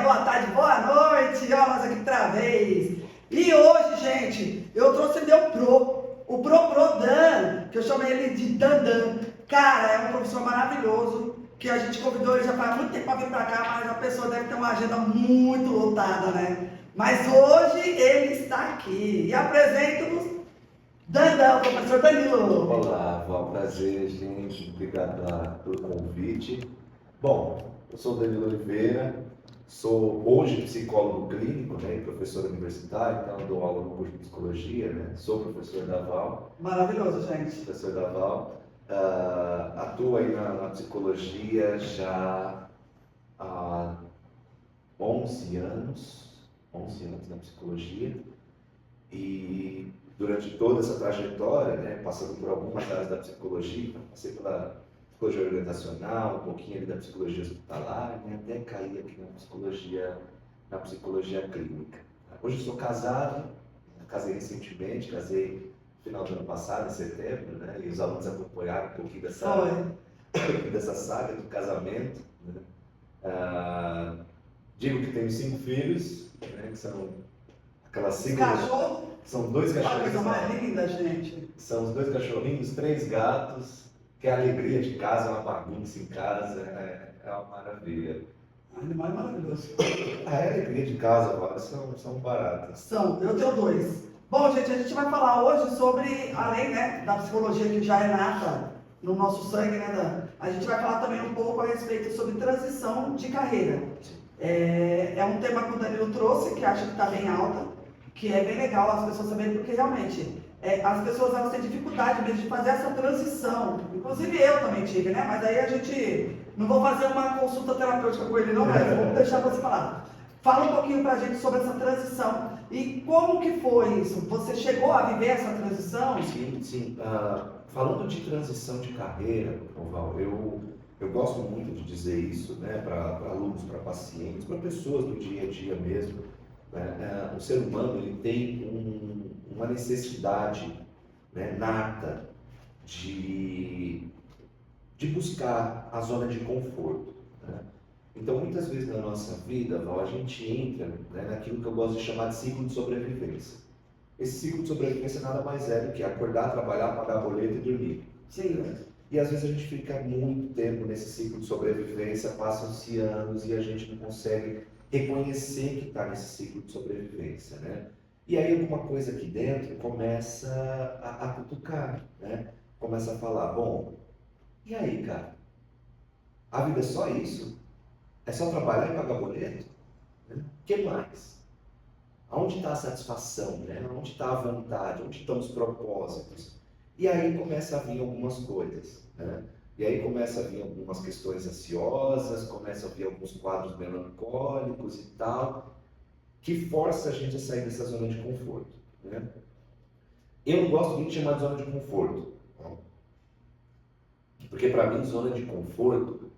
boa tarde, boa noite, ó, nós aqui outra vez. E hoje, gente, eu trouxe meu o Pro Dan, que eu chamei ele de Dandan. Cara, é um professor maravilhoso, que a gente convidou ele já faz muito tempo para vir para cá, mas a pessoa deve ter uma agenda muito lotada, né? Mas hoje ele está aqui. E apresento-vos Dandan, o professor Danilo. Olá, foi um prazer, gente. Obrigado pelo convite. Bom, eu sou Danilo Oliveira, sou hoje psicólogo clínico, né, e professor universitário, então eu dou aula no curso de psicologia, né? Sou professor da Val. Maravilhoso, gente. Professor da Val. Atuo aí na psicologia já há 11 anos na psicologia, e durante toda essa trajetória, né, passando por algumas áreas da psicologia, passei pela psicologia organizacional, um pouquinho ali da psicologia hospitalar, né, até cair aqui na psicologia clínica. Hoje eu sou casado, casei recentemente, casei no final do ano passado, em setembro, né, e os alunos acompanharam um pouquinho dessa saga do casamento, né. Digo que tenho 5 filhos, né, que são aquelas 5... Cachorro? São 2 cachorrinhos. A coisa mais linda, gente. São os 2 cachorrinhos, 3 gatos, que é a alegria de casa, uma bagunça em casa, é uma maravilha. Animal é maravilhoso. A alegria de casa agora são baratas. São, eu tenho 2. Bom, gente, a gente vai falar hoje sobre, além, né, da psicologia que já é nata no nosso sangue, né, Dan? A gente vai falar também um pouco a respeito sobre transição de carreira. É um tema que o Danilo trouxe, que acho que está bem alta, que é bem legal as pessoas saberem, porque realmente as pessoas elas têm dificuldade mesmo de fazer essa transição. Inclusive eu também tive, né? Mas aí a gente não vou fazer uma consulta terapêutica com ele não, mas vamos deixar você falar. Fala um pouquinho pra gente sobre essa transição e como que foi isso? Você chegou a viver essa transição? Sim. Falando de transição de carreira, Val, eu gosto muito de dizer isso, né, para alunos, para pacientes, para pessoas do dia a dia mesmo. O ser humano ele tem uma necessidade, né, nata de buscar a zona de conforto, né? Então, muitas vezes na nossa vida, Val, a gente entra, né, naquilo que eu gosto de chamar de ciclo de sobrevivência. Esse ciclo de sobrevivência nada mais é do que acordar, trabalhar, pagar boleto e dormir. Sim. Né? E às vezes a gente fica muito tempo nesse ciclo de sobrevivência, passam-se anos e a gente não consegue reconhecer que está nesse ciclo de sobrevivência, né? E aí alguma coisa aqui dentro começa a cutucar, né? Começa a falar, bom, e aí, cara? A vida é só isso? É só trabalhar e pagar boleto? Né? O que mais? Aonde está a satisfação, né? Onde está a vontade? Onde estão os propósitos? E aí começa a vir algumas coisas, né? E aí começa a vir algumas questões ansiosas, começa a vir alguns quadros melancólicos e tal, que força a gente a sair dessa zona de conforto, né? Eu não gosto muito de chamar de zona de conforto, porque para mim zona de conforto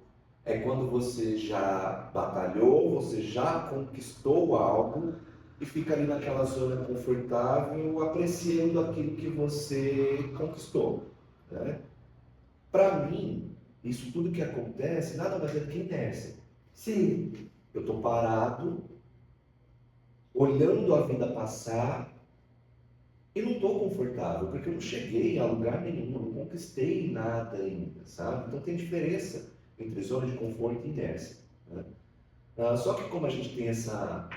é quando você já batalhou, você já conquistou algo e fica ali naquela zona confortável apreciando aquilo que você conquistou, né? Para mim, isso tudo que acontece nada mais é do que inércia. Sim. Eu estou parado, olhando a vida passar e não estou confortável, porque eu não cheguei a lugar nenhum, não conquistei nada ainda, sabe? Então tem diferença entre zona de conforto e inércia, né? Só que como a gente tem essa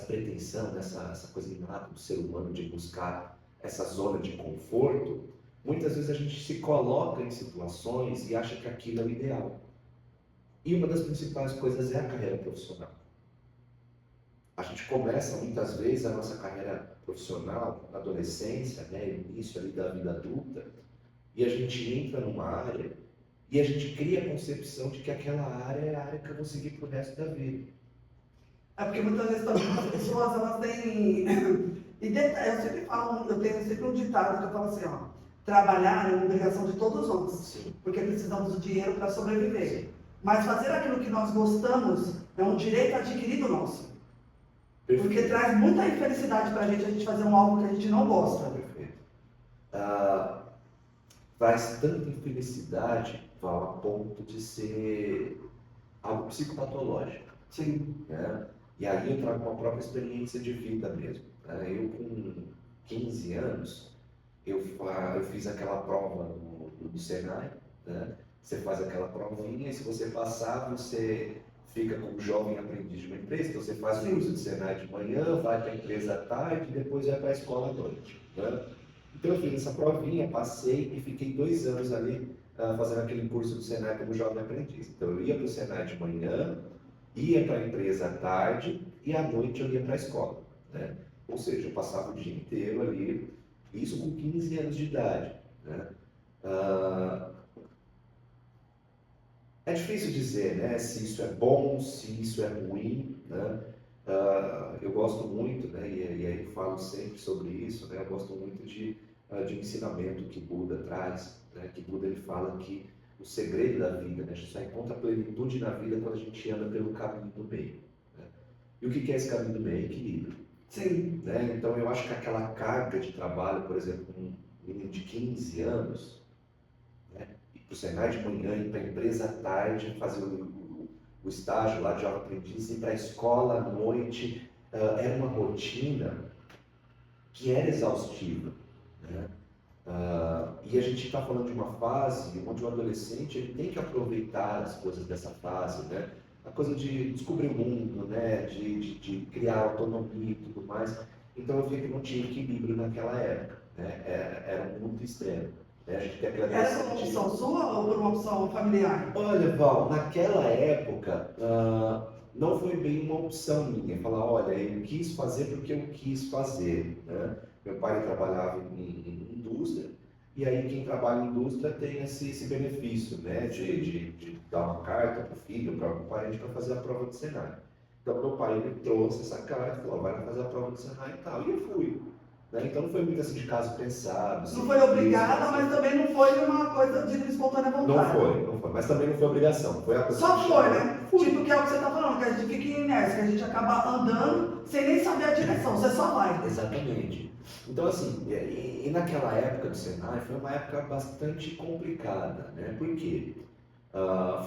pretensão, essa coisa inata do ser humano de buscar essa zona de conforto, muitas vezes a gente se coloca em situações e acha que aquilo é o ideal. E uma das principais coisas é a carreira profissional. A gente começa muitas vezes a nossa carreira profissional na adolescência, né, início ali da vida adulta, e a gente entra numa área e a gente cria a concepção de que aquela área é a área que eu vou seguir pro resto da vida. É porque muitas vezes também as pessoas elas têm. Eu sempre falo, eu tenho sempre um ditado que eu falo assim, ó, trabalhar é uma obrigação de todos nós. Sim. Porque precisamos do dinheiro para sobreviver. Mas fazer aquilo que nós gostamos é um direito adquirido nosso. Perfeito. Porque traz muita infelicidade para a gente fazer algo que a gente não gosta. Perfeito. Traz tanta infelicidade, Val, a ponto de ser algo psicopatológico. Sim. Né? E aí eu trago uma própria experiência de vida mesmo. Né? Eu com 15 anos, eu fiz aquela prova do Senai, né? Você faz aquela provinha e se você passar, você fica como jovem aprendiz de uma empresa. Então você faz o curso de Senai de manhã, vai para a empresa à tarde e depois vai para a escola à noite. Né? Então eu fiz essa provinha, passei e fiquei 2 anos ali fazendo aquele curso do Senai como jovem aprendiz. Então eu ia para o Senai de manhã, ia para a empresa à tarde e à noite eu ia para a escola. Né? Ou seja, eu passava o dia inteiro ali, isso com 15 anos de idade. Né? Ah, é difícil dizer, né, se isso é bom, se isso é ruim, né? Eu gosto muito, né, e aí eu falo sempre sobre isso, né, eu gosto muito de ensinamento que Buda traz, né, que Buda ele fala que o segredo da vida, né, a gente só encontra plenitude na vida quando a gente anda pelo caminho do meio. Né? E o que é esse caminho do meio? Equilíbrio. Sim. Né? Então eu acho que aquela carga de trabalho, por exemplo, um menino de 15 anos, para o Senai de manhã, ir para a empresa à tarde, fazer o estágio lá de jovem aprendiz, ir para a escola à noite, era uma rotina que era exaustiva. Né? E a gente está falando de uma fase onde o adolescente ele tem que aproveitar as coisas dessa fase, né? A coisa de descobrir o mundo, né? de criar autonomia e tudo mais. Então eu via que não tinha equilíbrio naquela época, né? Era muito extremo. Né? A gente tem aquele Era por uma adolescente. opção sua ou por uma opção familiar? Olha, Val, naquela época não foi bem uma opção minha. Falar, olha, eu quis fazer porque eu quis fazer. Né? Meu pai trabalhava em indústria, e aí quem trabalha em indústria tem esse benefício, né? de dar uma carta para o filho, para o parente, para fazer a prova do Senai. Então, meu pai ele trouxe essa carta, falou, vai lá fazer a prova do Senai e tal. E eu fui. Né? Então, não foi muito assim de caso pensado. Não Assim, foi obrigada, assim. mas também não foi uma coisa de espontânea vontade. Não foi, mas também não foi obrigação. Foi a coisa Só que foi, chamou. né? Tipo, que é o que você está falando, que a gente fica em inércia, que a gente acaba andando sem nem saber a direção, você só vai. Exatamente. Então, assim, e naquela época do Senai foi uma época bastante complicada, né? Por quê?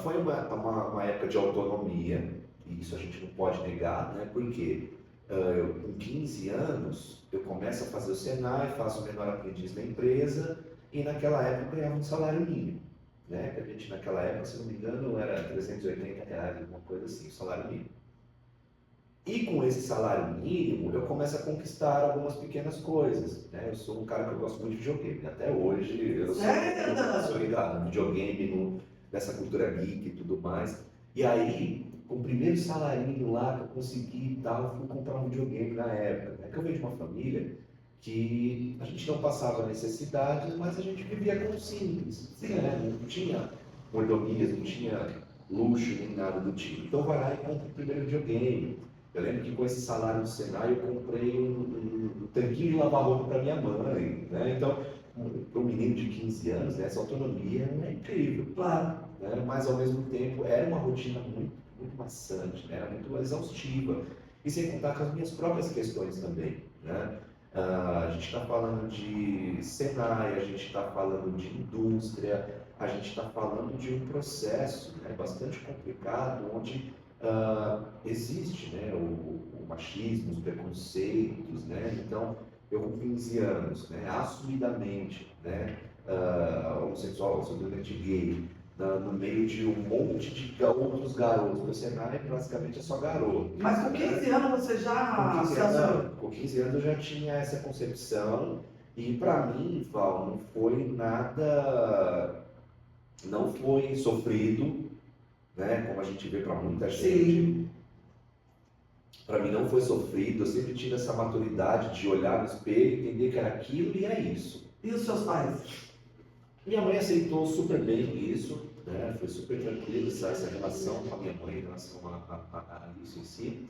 Foi uma época de autonomia, e isso a gente não pode negar, né? Porque eu, com 15 anos, eu começo a fazer o Senai, faço o menor aprendiz na empresa, e naquela época eu ganhava um salário mínimo. Né? Que a gente, naquela época, se não me engano, era R$ 380, alguma coisa assim, o salário mínimo. E com esse salário mínimo, eu começo a conquistar algumas pequenas coisas. Né? Eu sou um cara que eu gosto muito de videogame. Até hoje eu sou ligado no videogame, nessa cultura geek e tudo mais. E aí, com o primeiro salarinho lá que eu consegui e tal, eu fui comprar um videogame na época. Né? Que eu venho de uma família que a gente não passava necessidades, mas a gente vivia com o simples. Né? Não tinha mordomias, não tinha luxo nem nada do tipo. Então vai lá e compra o primeiro videogame. Eu lembro que com esse salário do Senai eu comprei um tanquinho de lavar roupa para minha mãe. Né? Então, para um menino de 15 anos, né, essa autonomia é incrível. Claro. Né? Mas ao mesmo tempo era uma rotina muito, muito maçante, né? Era muito exaustiva. E sem contar com as minhas próprias questões também. Né? A gente está falando de Senai, a gente está falando de indústria, a gente está falando de um processo, né, bastante complicado, onde existe, né, o machismo, os preconceitos, né? Então, eu com 15 anos, né, assumidamente, né, homossexual, assumidamente gay, no meio de um monte de outros garotos. O Senai basicamente é só garoto. Mas com 15 anos você já se assumiu? Com 15 anos eu já tinha essa concepção, e para mim, Val, não foi nada, não foi sofrido, né, como a gente vê para muita gente. Para mim não foi sofrido, eu sempre tive essa maturidade de olhar no espelho, entender que era aquilo e é isso. E os seus pais? Minha mãe aceitou super bem isso, né? Foi super tranquilo essa relação com a minha mãe em relação a isso em si.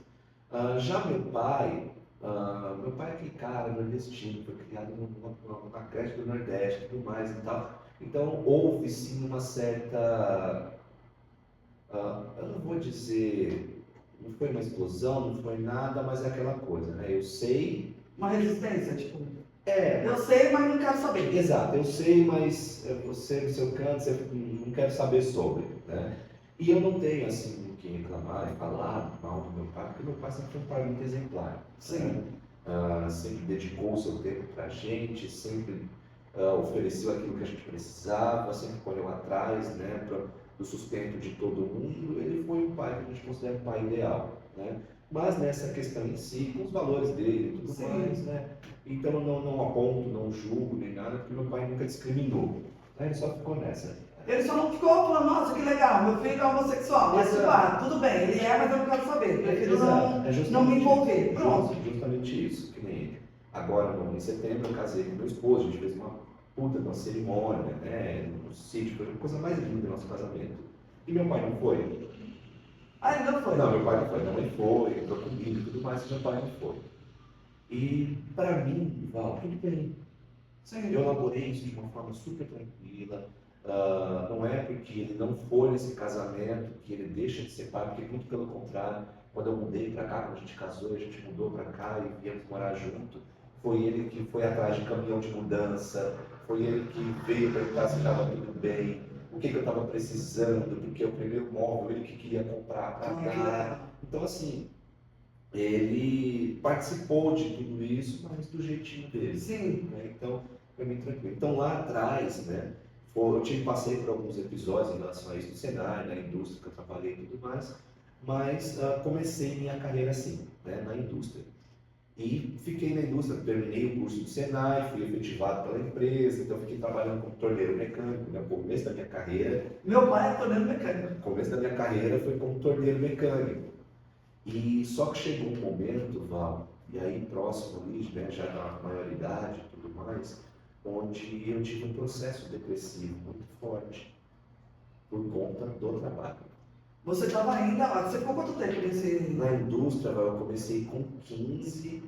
Já meu pai é aquele cara nordestino, foi criado numa creche do Nordeste e tudo mais e tal. Então houve sim uma certa, eu não vou dizer, não foi uma explosão, não foi nada, mas é aquela coisa, né? Eu sei. Uma resistência, tipo. É. Eu sei, mas não quero saber. Exato, eu sei, mas você no seu canto, você não quer saber sobre, né? E eu não tenho assim o que reclamar e falar mal do meu pai, porque meu pai sempre foi um pai muito exemplar. Sim. Né? Sempre dedicou o seu tempo para a gente, sempre ofereceu aquilo que a gente precisava, sempre correu atrás, né, do sustento de todo mundo. Ele foi um pai que a gente considera um pai ideal, né? Mas nessa questão em si, com os valores dele e tudo Sim. mais, né? Então eu não aponto, não julgo nem nada, porque meu pai nunca discriminou, né? Ele só ficou nessa. Ele só não ficou falando, nossa, que legal, meu filho é homossexual, mas Exato. pá, tudo bem, ele é, mas eu não quero saber, prefiro Exato. É não me envolver. Pronto. Justamente isso, que nem agora em setembro eu casei com meu esposo, a gente fez uma puta de uma cerimônia, né, no sítio, foi a coisa mais linda do nosso casamento. E meu pai não foi. Ah, ele não foi? Não, meu pai não foi, minha mãe foi, entrou comigo e tudo mais, meu pai não foi. E para mim, Val, tudo bem. Sim. Eu elaborei isso de uma forma super tranquila. Não é porque ele não foi nesse casamento que ele deixa de ser pai, porque muito pelo contrário, quando eu mudei para cá, quando a gente casou, a gente mudou para cá e viemos morar junto, foi ele que foi atrás de caminhão de mudança, foi ele que veio perguntar se estava tudo bem, o que eu estava precisando, porque o primeiro móvel ele que queria comprar para cá. Então, assim, ele participou de tudo isso, mas do jeitinho dele. Sim. Né? Então, foi bem tranquilo. Então, lá atrás, né, passei por alguns episódios em relação a isso no Senai, na indústria que eu trabalhei e tudo mais, mas comecei minha carreira assim, né, na indústria. E fiquei na indústria, terminei o curso do Senai, fui efetivado pela empresa, então fiquei trabalhando como torneiro mecânico, né, no começo da minha carreira. Meu pai é torneiro mecânico. No começo da minha carreira foi como torneiro mecânico. E só que chegou um momento, Val, e aí próximo ali, né, já na maioridade e tudo mais, onde eu tive um processo depressivo muito forte por conta do trabalho. Você estava ainda lá, você ficou quanto tempo nesse... Na indústria, eu comecei com 15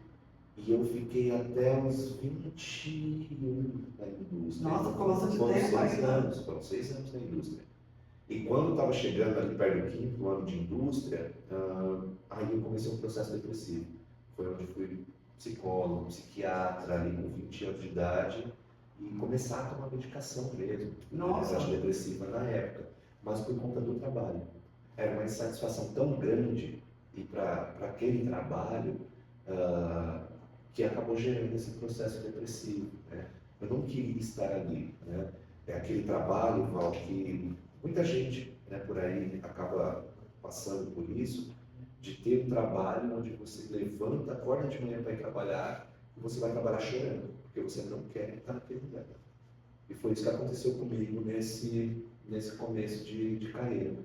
e eu fiquei até os 21 na indústria. Nossa, ficou bastante Foram tempo 6 ainda. anos, foram 6 anos na indústria. E quando eu estava chegando ali perto do quinto ano de indústria, aí eu comecei um processo depressivo. Foi onde eu fui psicólogo, psiquiatra, ali com 20 anos de idade, e começar a tomar medicação mesmo, Nossa. antidepressiva na época, mas por conta do trabalho. Era uma insatisfação tão grande e para aquele trabalho que acabou gerando esse processo depressivo. Né? Eu não queria estar ali. Né? É aquele trabalho, Val, que muita gente, né, por aí acaba passando por isso, de ter um trabalho onde você levanta, acorda de manhã para ir trabalhar e você vai trabalhar chorando, porque você não quer estar naquele lugar. E foi isso que aconteceu comigo nesse começo de carreira.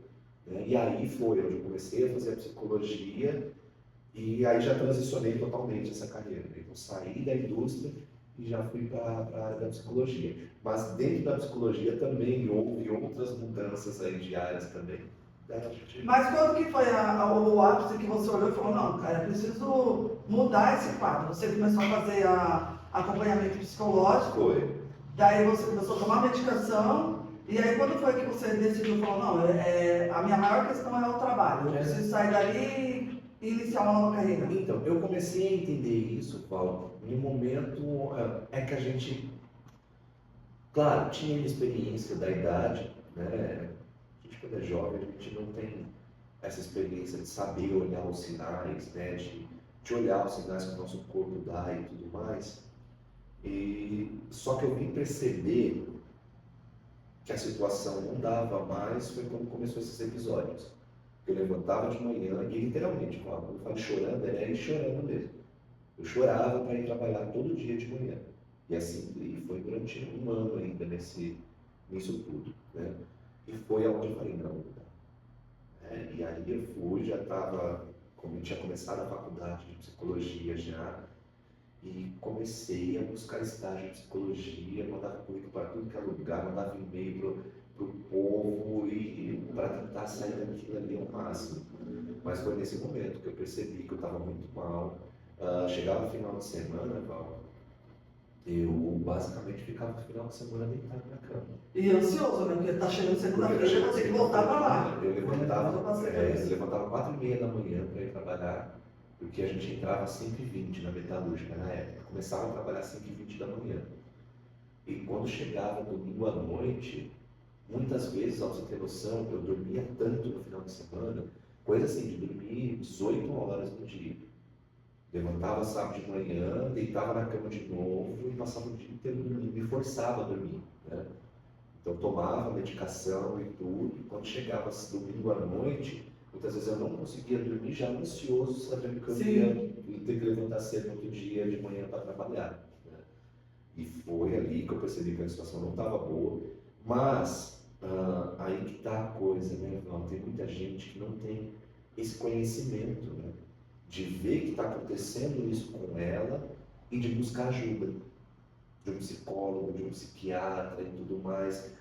Né? E aí foi onde eu comecei a fazer a psicologia e aí já transicionei totalmente essa carreira. Então saí da indústria e já fui para a área da psicologia. Mas dentro da psicologia também houve outras mudanças aí de áreas também. Mas quando que foi o ápice que você olhou e falou, não, cara, eu preciso mudar esse quadro? Você começou a fazer acompanhamento psicológico, Foi. daí você começou a tomar medicação, e aí quando foi que você decidiu, falou, não, a minha maior questão é o trabalho, eu preciso sair dali e iniciar uma nova carreira? Então, eu comecei a entender isso, Paulo, em um momento que a gente, claro, tinha a experiência da idade, né? Quando é jovem, a gente não tem essa experiência de saber olhar os sinais, né? de olhar os sinais que o nosso corpo dá e tudo mais. E só que eu vim perceber que a situação não dava mais foi quando começou esses episódios. Eu levantava de manhã e literalmente, quando eu falo chorando, era ir chorando mesmo. Eu chorava para ir trabalhar todo dia de manhã. E assim, e foi durante um ano ainda nisso tudo, né? E foi aonde eu falei, não, e aí eu fui, já estava, como eu tinha começado a faculdade de psicologia já, e comecei a buscar estágio em psicologia, mandava currículo para tudo que era lugar, mandava e-mail para o povo, e para tentar sair daquilo ali ao máximo. Mas foi nesse momento que eu percebi que eu estava muito mal. Chegava no final de semana, Val, eu basicamente ficava no final de semana deitado na cama. E ansioso, né? Porque tá chegando segunda-feira, eu vou ter que voltar para lá. Eu levantava 4h30 da manhã para ir trabalhar, porque a gente entrava às 5h20 na metalúrgica na época. Começava a trabalhar às 5h20 da manhã. E quando chegava domingo à noite, muitas vezes, ao você ter noção, eu dormia tanto no final de semana, coisa assim, de dormir 18 horas no dia. Levantava sábado de manhã, deitava na cama de novo e passava o dia inteiro dormindo, me forçava a dormir, né? Então tomava medicação e tudo, e quando chegava domingo à noite, muitas vezes eu não conseguia dormir, já ansioso, sabendo que eu ia ter que levantar cedo no outro dia de manhã para trabalhar, né? E foi ali que eu percebi que a situação não estava boa, mas aí que está a coisa, né? Não, tem muita gente que não tem esse conhecimento, né? De ver que está acontecendo isso com ela e de buscar ajuda de um psicólogo, de um psiquiatra e tudo mais.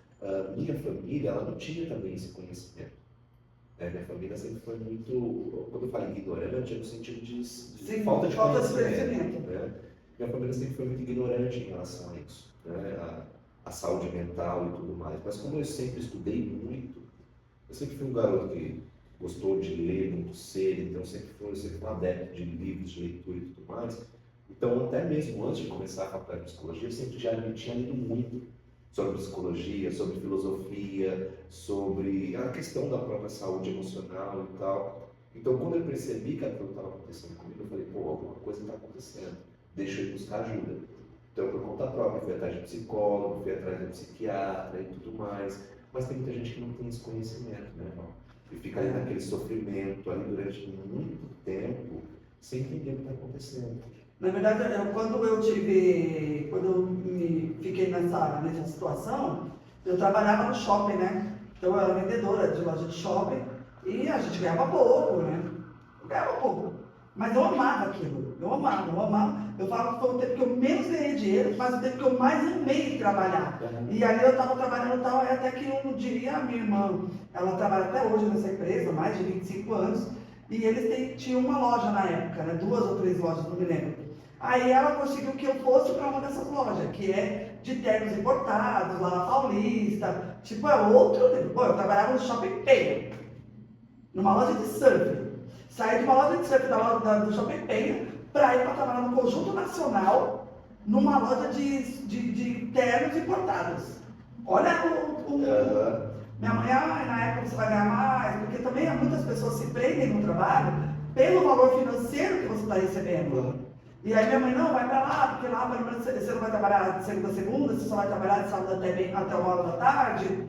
Minha família, ela não tinha também esse conhecimento, né? Minha família sempre foi muito, quando eu falo ignorante, é no sentido de Sim, falta de falta de conhecimento, conhecimento. né? Minha família sempre foi muito ignorante em relação a isso, né? A saúde mental e tudo mais. Mas como eu sempre estudei muito, eu sempre fui um garoto que gostou de ler muito cedo, então sempre fui um adepto de livros, de leitura e tudo mais. Então, até mesmo antes de começar a faculdade de psicologia, eu sempre já tinha lido muito sobre psicologia, sobre filosofia, sobre a questão da própria saúde emocional e tal. Então, quando eu percebi que aquilo estava acontecendo comigo, eu falei, pô, alguma coisa está acontecendo, deixa eu ir buscar ajuda. Então, por conta própria, fui atrás de psicólogo, fui atrás de psiquiatra e tudo mais. Mas tem muita gente que não tem esse conhecimento, né, irmão? E fica ali naquele sofrimento ali durante muito tempo, sem entender o que está acontecendo. Na verdade, quando eu fiquei nessa situação, eu trabalhava no shopping, né? Então eu era vendedora de loja de shopping e a gente ganhava pouco, né? Eu ganhava pouco. Mas eu amava aquilo. Eu amava. Eu falo que foi o tempo que eu menos ganhei dinheiro, mas o tempo que eu mais amei trabalhar. E ali eu estava trabalhando tal, até que um dia a minha irmã, ela trabalha até hoje nessa empresa, mais de 25 anos, e eles tinham uma loja na época, né? 2 ou 3 lojas, não me lembro. Aí ela conseguiu que eu fosse para uma dessas lojas, que é de ternos importados, lá na Paulista. Tipo, é outro nível. Pô, eu trabalhava no Shopping Penha, numa loja de surf. Saí de uma loja de surf do Shopping Penha para ir para trabalhar no Conjunto Nacional, numa loja de ternos importados. Olha minha mãe, na época você vai ganhar mais, porque também muitas pessoas se prendem no trabalho pelo valor financeiro que você está recebendo. E aí minha mãe, não, vai pra lá, porque lá pelo menos você não vai trabalhar de segunda a segunda, você só vai trabalhar de sábado até 1 hora da tarde,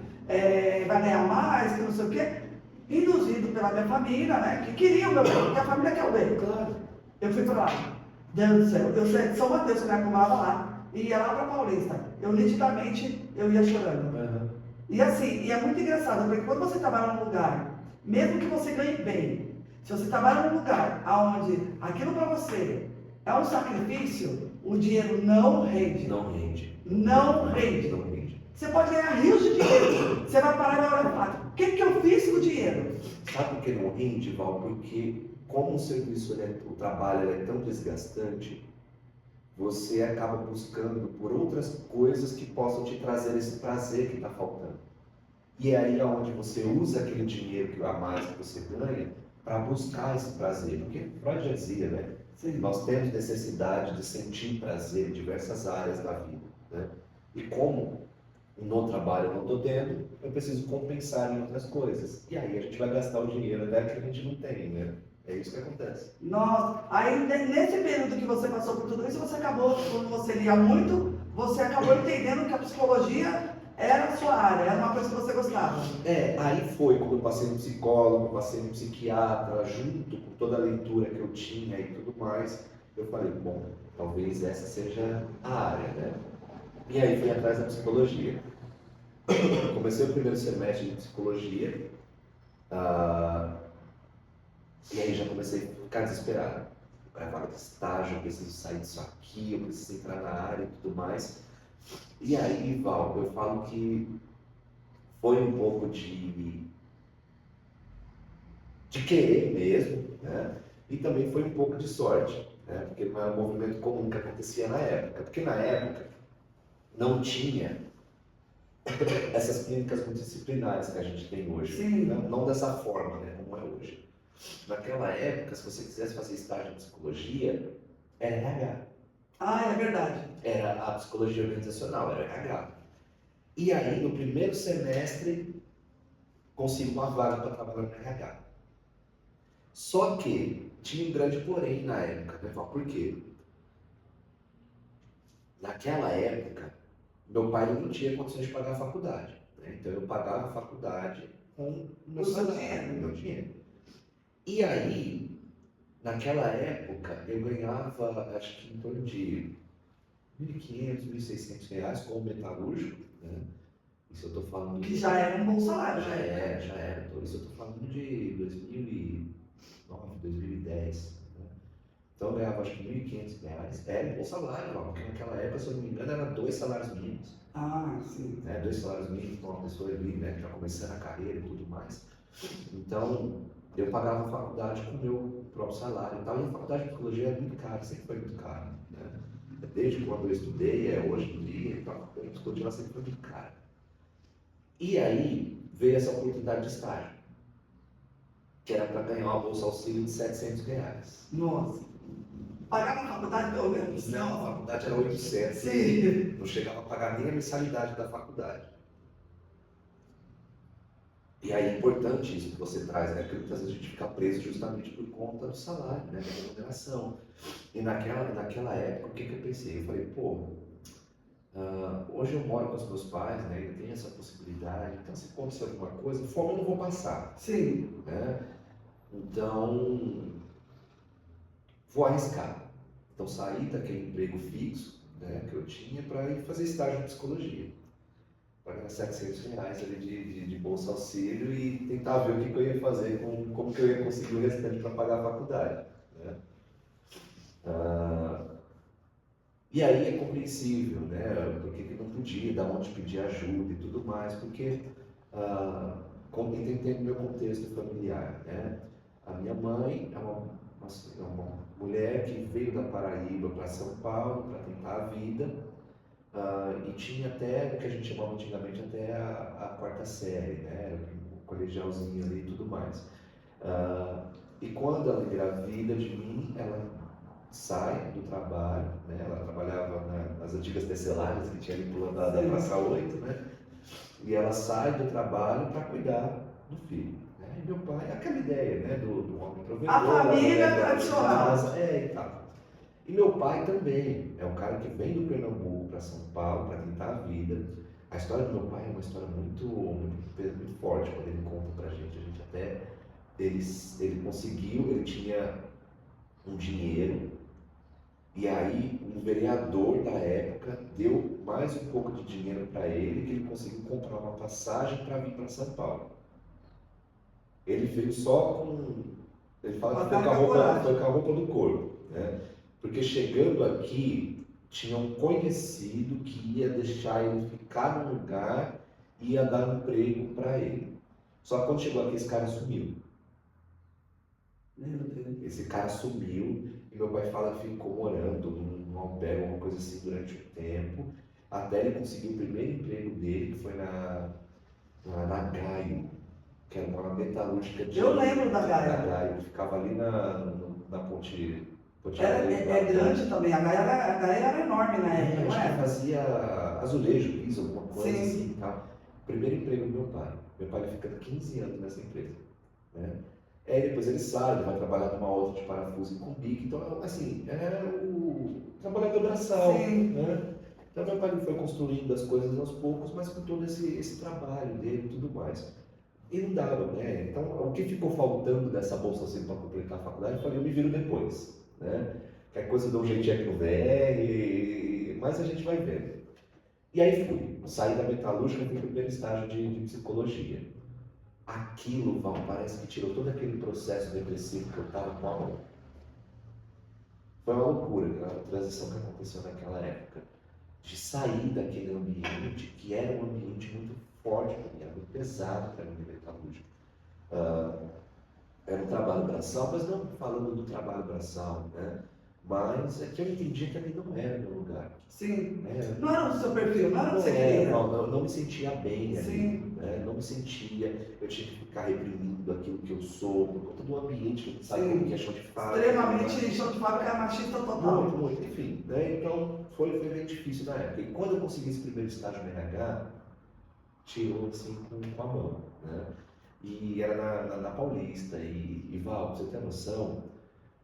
vai ganhar mais, que não sei o quê. Induzido pela minha família, né, que queria o meu bem, porque a família quer o bem. Claro. Eu fui pra lá, Deus do céu, eu saí de São Mateus, que eu acumulava lá, e ia lá pra Paulista. Eu nitidamente, eu ia chorando. Uhum. E assim, e é muito engraçado, porque quando você trabalha num lugar, mesmo que você ganhe bem, se você trabalha num lugar onde aquilo pra você é um sacrifício, o dinheiro não rende. Não rende. Não rende. Você pode ganhar rios de dinheiro. Você vai parar na hora e falar, o que eu fiz com o dinheiro? Sabe por que não rende, Val? Porque como o serviço, o trabalho é tão desgastante, você acaba buscando por outras coisas que possam te trazer esse prazer que está faltando. E é aí onde você usa aquele dinheiro a mais que você ganha para buscar esse prazer. Porque Freud já dizia, né? Sim. Nós temos necessidade de sentir prazer em diversas áreas da vida, né? E como no trabalho eu não estou tendo, eu preciso compensar em outras coisas. E aí a gente vai gastar o dinheiro até que a gente não tem, né? É isso que acontece. Nossa, aí nesse período que você passou por tudo isso, você acabou, quando você lia muito, você acabou entendendo que a psicologia era a sua área, era uma coisa que você gostava. Aí foi quando eu passei no psicólogo, passei no psiquiatra, junto com toda a leitura que eu tinha e tudo mais, eu falei, bom, talvez essa seja a área, né? E aí fui atrás da psicologia. Comecei o primeiro semestre de psicologia, e aí já comecei a ficar desesperado. Para vaga de estágio, eu preciso sair disso aqui, eu preciso entrar na área e tudo mais. E aí, Val, eu falo que foi um pouco de querer mesmo, né? E também foi um pouco de sorte, né? Porque não era um movimento comum que acontecia na época. Porque na época não tinha essas clínicas multidisciplinares que a gente tem hoje. Não dessa forma, né? Como é hoje. Naquela época, se você quisesse fazer estágio em psicologia, era RH. Ah, é verdade. Era a psicologia organizacional, era RH. E aí, no primeiro semestre, consigo uma vaga para trabalhar no RH. Só que tinha um grande porém na época, né? Por quê? Naquela época, meu pai não tinha condições de pagar a faculdade, né? Então eu pagava a faculdade com o meu O seu salário, dinheiro. o meu dinheiro. E aí, naquela época, eu ganhava, acho que em torno de R$ 1.500, R$ 1.600 como metalúrgico, né? Isso eu estou falando Que já era um bom salário, já né? é, já era. Isso eu estou falando de 2009, 2010. Né? Então eu ganhava acho que R$ 1.500. Era um bom salário, porque naquela época, se eu não me engano, era 2 salários mínimos. Ah, sim. Né? 2 salários mínimos para uma pessoa ali, né, que está começando a carreira e tudo mais. Então eu pagava a faculdade com o meu próprio salário e tal. E a faculdade de psicologia é muito cara, sempre foi muito cara. Né? Desde quando eu estudei, hoje em dia, então, a faculdade de psicologia ela sempre foi muito cara. E aí veio essa oportunidade de estágio, que era para ganhar uma bolsa auxílio de R$ 700. Nossa. Pagava a faculdade pelo menos? Não, a faculdade era 800. Sim. Não chegava a pagar nem a mensalidade da faculdade. E aí é importante isso que você traz, né? Porque muitas vezes a gente fica preso justamente por conta do salário, né? Da remuneração. E naquela época, o que eu pensei? Eu falei, pô, hoje eu moro com os meus pais, né? Eu tenho essa possibilidade. Então, se acontecer alguma coisa, fome eu não vou passar. Sim. Né? Então, vou arriscar. Então, saí daquele emprego fixo, né, que eu tinha para ir fazer estágio de psicologia. Para ganhar R$ 700 ali de bolsa auxílio e tentar ver o que eu ia fazer, como que eu ia conseguir o restante para pagar a faculdade. Né? E aí é compreensível, né? Porque que não podia, da onde pedir ajuda e tudo mais, porque entendendo o meu contexto familiar, né? A minha mãe é uma mulher que veio da Paraíba para São Paulo para tentar a vida e tinha até o que a gente chamava antigamente até a quarta série, né? O colegialzinho ali e tudo mais. E quando ela engravida de mim, ela sai do trabalho, né? Ela trabalhava nas antigas tecelagens que tinha ali pulando da Praça 8, né? E ela sai do trabalho para cuidar do filho. Né? E meu pai, aquela ideia, né? Do homem provedor, A família da tradicional. casa, e tal. E meu pai também é um cara que vem do Pernambuco para São Paulo para tentar a vida. A história do meu pai é uma história muito forte quando ele conta pra gente. A gente até ele conseguiu, ele tinha um dinheiro. E aí, um vereador da época deu mais um pouco de dinheiro para ele, que ele conseguiu comprar uma passagem para vir para São Paulo. Ele veio só com. Ele fala que foi com a roupa do corpo. Né? Porque chegando aqui, tinha um conhecido que ia deixar ele ficar num lugar e ia dar um emprego para ele. Só que quando chegou aqui, esse cara sumiu. Esse cara sumiu e meu pai fala que ficou morando num albergue, alguma coisa assim, durante um tempo, até ele conseguir o primeiro emprego dele, que foi na Gaio, que era uma metalúrgica de. Eu lembro da Gaia. Da Gaio, ficava ali na ponte. É grande também, a Gaia era enorme na época, não acho que é? fazia azulejo, piso, alguma coisa Sim. assim e tal. Primeiro emprego do meu pai. Meu pai fica 15 anos nessa empresa. Né? Aí depois ele sai, ele vai trabalhar numa outra de parafuso e com bico. Então, assim, é o trabalhador braçal. Né? Então, meu pai foi construindo as coisas aos poucos, mas com todo esse trabalho dele e tudo mais. E não dava, né? Então, o que ficou faltando dessa bolsa assim para completar a faculdade, eu falei, eu me viro depois. Né? Que a coisa dá um jeitinho aqui no VR, mas a gente vai vendo. E aí fui, saí da metalúrgica, fui para o primeiro estágio de psicologia. Aquilo, Val, parece que tirou todo aquele processo depressivo que eu estava com a mão. Foi uma loucura a transição que aconteceu naquela época. De sair daquele ambiente, que era um ambiente muito forte para mim, era muito pesado para mim, metalúrgico. Era um trabalho braçal, mas não falando do trabalho braçal, né? Mas é que eu entendia que ali não era meu lugar. Sim. Não era o seu perfil, não era o que você queria. Não me sentia bem ali. Sim. Né? Não me sentia, eu tinha que ficar reprimindo aquilo que eu sou, por conta do ambiente, que sabe como que é chão de fábrica. Extremamente chão de fábrica, machista total. Muito, enfim. Né? Então foi bem difícil na época. E quando eu consegui esse primeiro estágio no RH, tirou assim com a mão. Né? E era na Paulista. E Val, pra você ter noção,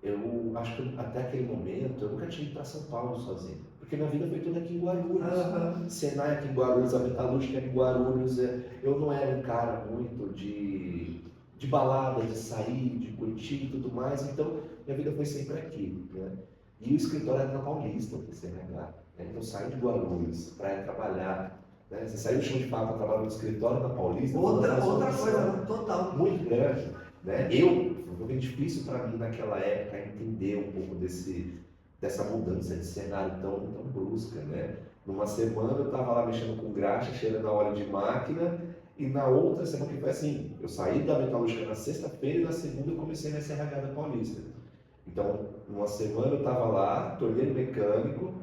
eu acho que até aquele momento eu nunca tinha ido para São Paulo sozinho. Porque minha vida foi toda aqui em Guarulhos. Aham. Senai aqui em Guarulhos, a Metalúrgica aqui em Guarulhos. Eu não era um cara muito de balada, de sair, de curtir e tudo mais. Então, minha vida foi sempre aqui, né? E o escritório era na Paulista, para CNH. Né? Então, eu saí de Guarulhos para ir trabalhar. Né? Você saiu do chão de fábrica para trabalhar no escritório na Paulista. Outra uma coisa, né? Total. muito grande, né? Foi bem difícil para mim naquela época entender um pouco dessa mudança de cenário tão brusca, né? Numa semana eu estava lá mexendo com graxa, cheirando a óleo de máquina, e na outra semana que foi assim, eu saí da metalúrgica na sexta-feira e na segunda eu comecei na SRH da Paulista. Então, numa semana eu estava lá, torneiro mecânico,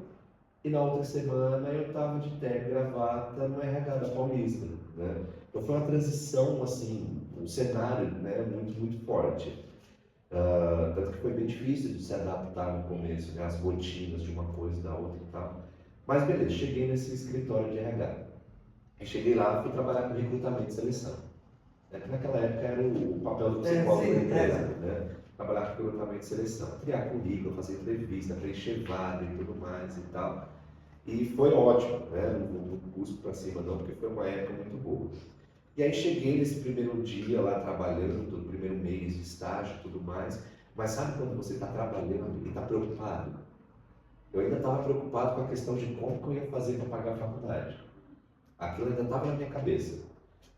e na outra semana eu estava de terno e gravata no RH da Paulista, né? Então foi uma transição, assim, um cenário, né, muito forte. Tanto que foi bem difícil de se adaptar no começo, né, as rotinas de uma coisa e da outra e tal. Mas beleza, cheguei nesse escritório de RH. E cheguei lá, fui trabalhar com recrutamento e seleção. Que naquela época era o papel do psicólogo da empresa, né? Trabalhar com recrutamento e seleção. Criar currículo, fazer entrevista, preencher vaga e tudo mais e tal. E foi ótimo, né? Não vou custo para cima não, porque foi uma época muito boa. E aí cheguei nesse primeiro dia lá trabalhando, no primeiro mês de estágio e tudo mais. Mas sabe quando você está trabalhando e está preocupado? Eu ainda estava preocupado com a questão de como que eu ia fazer para pagar a faculdade. Aquilo ainda estava na minha cabeça.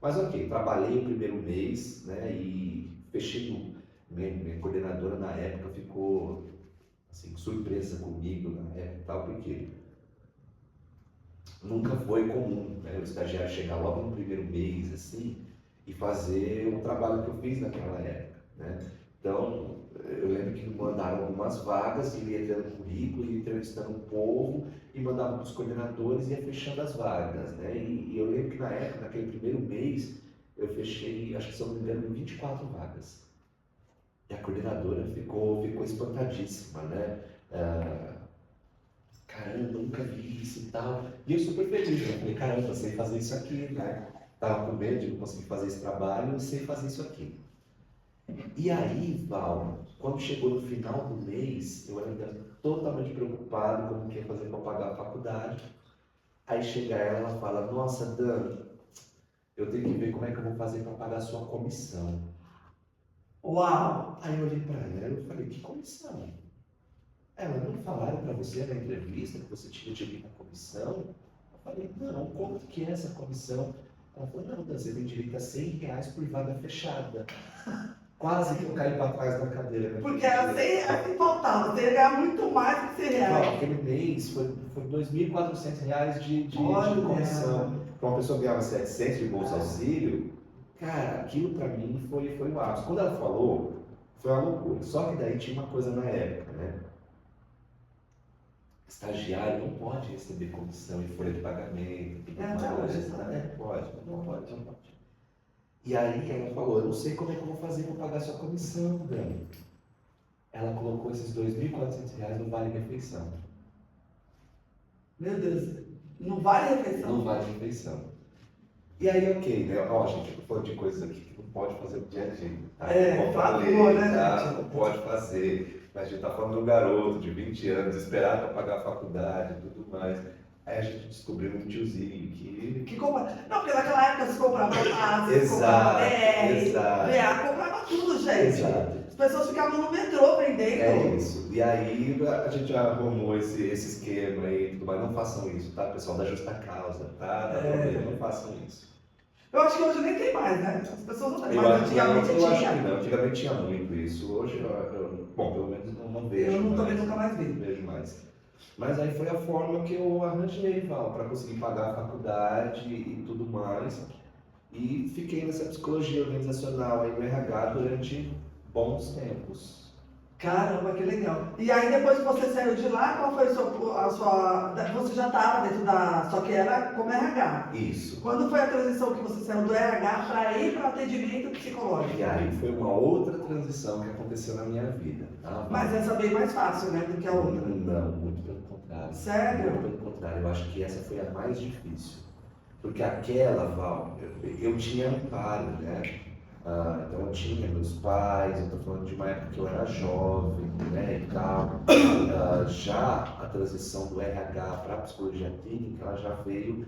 Mas ok, trabalhei o primeiro mês, né? E fechei. Minha coordenadora na época ficou assim, surpresa comigo na época e tal, porque nunca foi comum, né, o estagiário chegar logo no primeiro mês assim e fazer o trabalho que eu fiz naquela época, né? Então, eu lembro que me mandaram algumas vagas, e ia entrando currículo, ia entrevistando um povo e mandava para os coordenadores e ia fechando as vagas, né? E eu lembro que na época, naquele primeiro mês, eu fechei, acho que se eu não me engano, 24 vagas. E a coordenadora ficou espantadíssima, né? Caramba, nunca vi isso e tal. E eu super feliz, né? Falei, caramba, sei fazer isso aqui, né? Tava com medo de não conseguir fazer esse trabalho, e sei fazer isso aqui. E aí, Val, quando chegou no final do mês, eu ainda totalmente preocupado com o que ia fazer para pagar a faculdade. Aí chega ela e fala, nossa, Dan, eu tenho que ver como é que eu vou fazer para pagar a sua comissão. Uau! Aí eu olhei para ela e falei, que comissão? Ela, não falaram para você na entrevista que você tinha direito à comissão? Eu falei, não, quanto que é essa comissão? Ela falou, não, você tem direito a R$ 100 por vaga fechada. Quase que eu caí para trás da cadeira. Né? Porque assim faltava, você ia ganhar muito mais que R$ 100. Não, aquele mês foi R$ 2.400 de comissão. Para uma pessoa ganhava 700 de bolsa auxílio, cara, aquilo para mim foi o ápice. Quando ela falou, foi uma loucura. Só que daí tinha uma coisa na época, né? Estagiário não pode receber comissão em folha de pagamento. Pode. E aí ela falou, eu não sei como é que eu vou fazer para pagar sua comissão, Dani. Ela colocou esses R$ 2.400 no Vale Refeição. Meu Deus, não vale refeição? Não vale refeição. E aí, ok, né? Ó, gente, eu tô falando de coisas aqui que não pode fazer no dia a dia. Tá? Por favor, né, tá? gente? Não pode fazer. A gente tá falando de um garoto de 20 anos, esperar para pagar a faculdade e tudo mais. Aí a gente descobriu um tiozinho que Não, porque naquela época se comprava massa, se Exato, comprava exato. VA, comprava tudo, gente. Exato. As pessoas ficavam no metrô vendendo. É isso. E aí a gente já arrumou esse esquema aí e tudo mais. Não façam isso, tá, pessoal? Da justa causa, tá? Dá problema, não façam isso. Eu acho que hoje nem tem mais, né? As pessoas não têm Eu mais. acho que Antigamente não. Antigamente tinha muito isso. Hoje, bom, pelo menos não vejo. Eu mais. também nunca mais vi. Não vejo mais. Mas aí foi a forma que eu arranjei, Val, para conseguir pagar a faculdade e tudo mais. E fiquei nessa psicologia organizacional aí no RH durante bons tempos. Caramba, que legal. E aí depois que você saiu de lá, qual foi a sua... Você já estava dentro da... Só que era como RH. Isso. Quando foi a transição que você saiu do RH para ir para atendimento psicológico? E aí foi uma outra transição que aconteceu na minha vida. Tá? Mas essa é bem mais fácil, né, do que a outra. Não, muito pelo contrário. Sério? Muito pelo contrário. Eu acho que essa foi a mais difícil. Porque aquela, Val, eu tinha amparo, né? Então eu tinha meus pais, eu estou falando de uma época que eu era jovem, né, e tal. Já a transição do RH para a psicologia clínica, ela já veio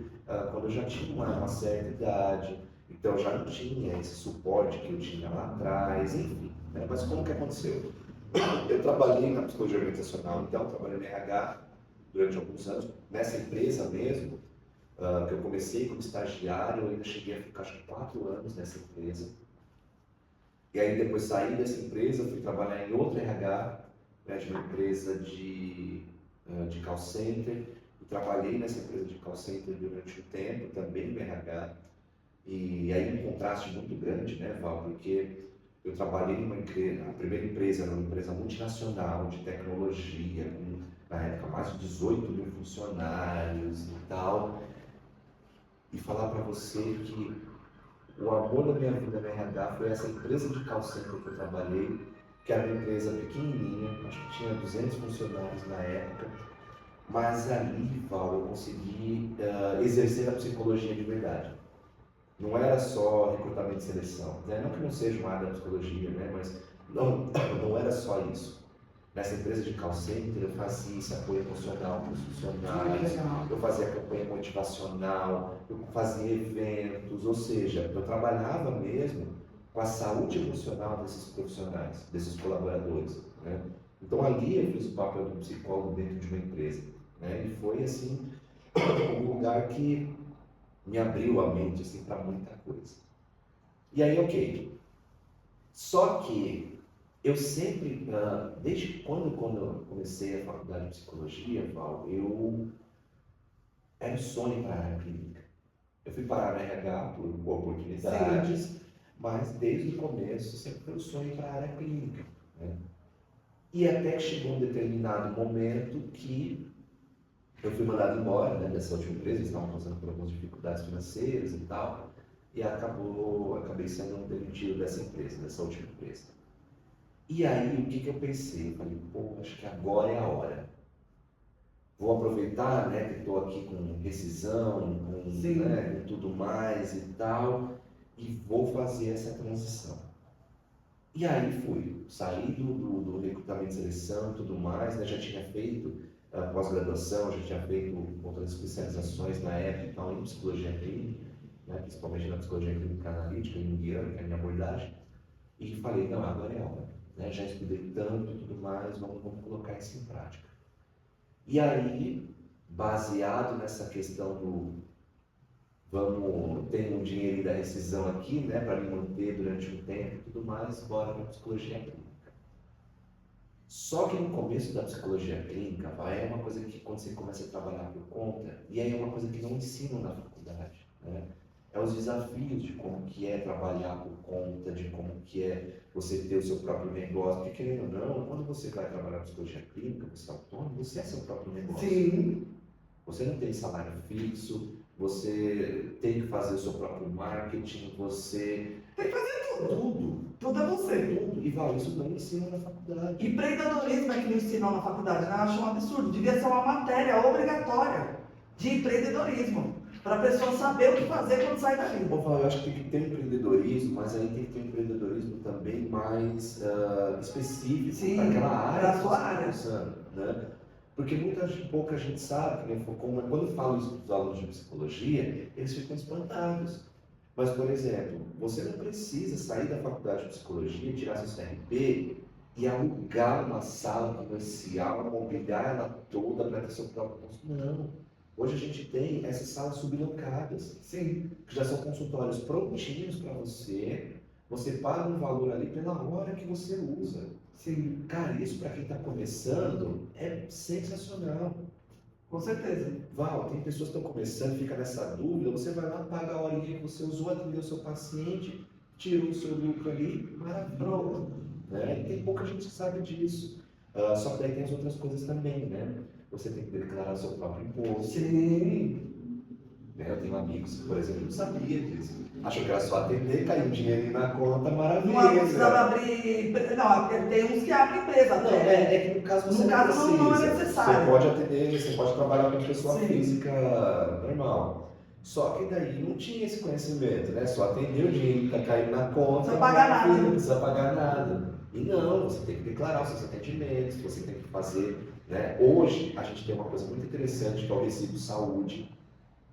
quando eu já tinha uma certa idade, então eu já não tinha esse suporte que eu tinha lá atrás, enfim. Né? Mas como que aconteceu? Eu trabalhei na psicologia organizacional, então trabalhei no RH durante alguns anos, nessa empresa mesmo, que eu comecei como estagiário, eu ainda cheguei a ficar acho que 4 anos nessa empresa. E aí depois saí dessa empresa, fui trabalhar em outra RH, né, de uma empresa de call center. E trabalhei nessa empresa de call center durante um tempo, também no RH. E aí um contraste muito grande, né, Val? Porque eu trabalhei numa empresa, a primeira empresa era uma empresa multinacional de tecnologia, com, na época, mais de 18 mil funcionários e tal. E falar para você que o amor da minha vida no RH foi essa empresa de call center que eu trabalhei, que era uma empresa pequenininha, acho que tinha 200 funcionários na época, mas ali, Val, eu consegui exercer a psicologia de verdade. Não era só recrutamento e seleção, né? Não que não seja uma área da psicologia, né? Mas não era só isso. Nessa empresa de call center, eu fazia esse apoio emocional para os funcionários, eu fazia campanha motivacional, eu fazia eventos, ou seja, eu trabalhava mesmo com a saúde emocional desses profissionais, desses colaboradores, né? Então ali eu fiz o papel do psicólogo dentro de uma empresa, né? E foi assim um lugar que me abriu a mente assim, para muita coisa. E aí, ok. Só que eu sempre, desde quando eu comecei a faculdade de psicologia, Val, era um sonho para a área clínica. Eu fui parar na RH por oportunidades, sim, mas desde o começo sempre foi um sonho para a área clínica. Né? E até que chegou um determinado momento que eu fui mandado embora, né, dessa última empresa, eles estavam passando por algumas dificuldades financeiras e tal, e acabei sendo demitido dessa empresa, dessa última empresa. E aí, o que eu pensei? Eu falei, pô, acho que agora é a hora. Vou aproveitar, né, que estou aqui com rescisão, com tudo mais e tal, e vou fazer essa transição. E aí fui, saí do recrutamento e seleção e tudo mais, né, já tinha feito pós-graduação, já tinha feito outras especializações na época, então, em psicologia clínica, né, principalmente na psicologia clínica analítica, junguiana, que é a minha abordagem, e falei, não, agora é a hora, né, já estudei tanto e tudo mais, vamos colocar isso em prática. E aí, baseado nessa questão do ter um dinheiro da rescisão aqui, né, para me manter durante um tempo e tudo mais, bora para a psicologia clínica. Só que no começo da psicologia clínica, é uma coisa que quando você começa a trabalhar por conta, e aí é uma coisa que não ensinam na faculdade, né? É os desafios de como que é trabalhar por conta, de como que é você ter o seu próprio negócio, porque querendo ou não, quando você vai trabalhar psicologia clínica, você é autônomo, você é seu próprio negócio. Sim. Você não tem salário fixo, você tem que fazer o seu próprio marketing, você tem que fazer tudo. Tudo é você. Tudo. E Val, isso não ensina na faculdade. Empreendedorismo é que não ensinam na faculdade, né? Eu acho um absurdo. Devia ser uma matéria obrigatória de empreendedorismo, para a pessoa saber o que fazer quando sai dali. Bom, Val, eu acho que tem que ter empreendedorismo, mas aí tem que ter um empreendedorismo também mais específico para aquela área. Para a sua área. Né? Porque pouca gente sabe, né? Quando eu falo isso para os alunos de psicologia, eles ficam espantados. Mas, por exemplo, você não precisa sair da faculdade de psicologia, tirar seu CRP e alugar uma sala comercial, mobiliar ela toda para ter seu próprio consultório. Não. Hoje a gente tem essas salas sublocadas, sim, que já são consultórios prontinhos para você. Você paga um valor ali pela hora que você usa. Sim. Cara, isso para quem está começando é sensacional. Com certeza. Val, tem pessoas que estão começando, fica nessa dúvida, você vai lá, paga a horinha que você usou, atendeu o seu paciente, tirou o seu lucro ali, maravilha. Né? E tem pouca gente que sabe disso. Só que daí tem as outras coisas também, né? Você tem que declarar seu próprio imposto. Sim. Eu tenho amigos que, por exemplo, não sabia disso. Achou que era só atender, caiu um dinheirinho na conta, maravilha. Não precisava abrir. Não, tem uns que abrem empresa. Não, é que no caso você não precisa. Não é necessário. Você pode atender, você pode trabalhar com pessoa física normal. Só que daí não tinha esse conhecimento, né? Só atender o dinheiro que está caindo na conta. Não precisa pagar nada. Não precisa pagar nada. E não, você tem que declarar os seus atendimentos, você tem que fazer, né? Hoje a gente tem uma coisa muito interessante que é o Recibo Saúde,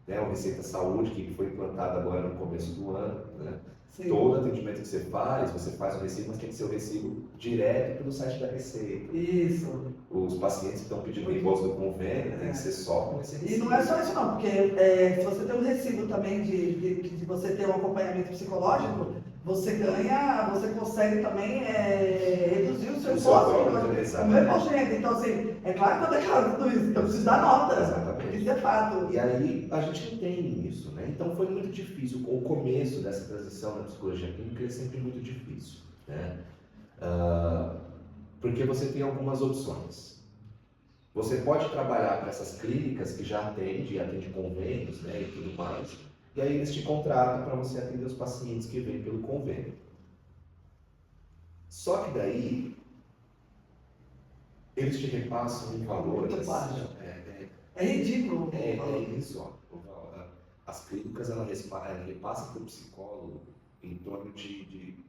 né? O Receita Saúde, que foi implantado agora no começo do ano, né? Sim. Todo atendimento que você faz o recibo, mas tem que ser o recibo direto pelo site da Receita. Isso. Os pacientes que estão pedindo reembolso do convênio, tem que ser só com esse E recibo. não é só isso não, porque se você tem um recibo também de você ter um acompanhamento psicológico, você ganha, você consegue também reduzir o seu imposto. O meu imposto de renda. Então, assim, é claro que eu declaro tudo isso, eu preciso dar nota. Exatamente. Isso é fato. E aí a gente não tem isso, né? Então foi muito difícil. O começo dessa transição na psicologia clínica é sempre muito difícil, né? Porque você tem algumas opções. Você pode trabalhar para essas clínicas que já atende convênios, né, e tudo mais, e aí eles te contratam para você atender os pacientes que vêm pelo convênio. Só que daí eles te repassam um valor Muito baixo. É ridículo. É isso, ó. As clínicas elas repassam para o psicólogo em torno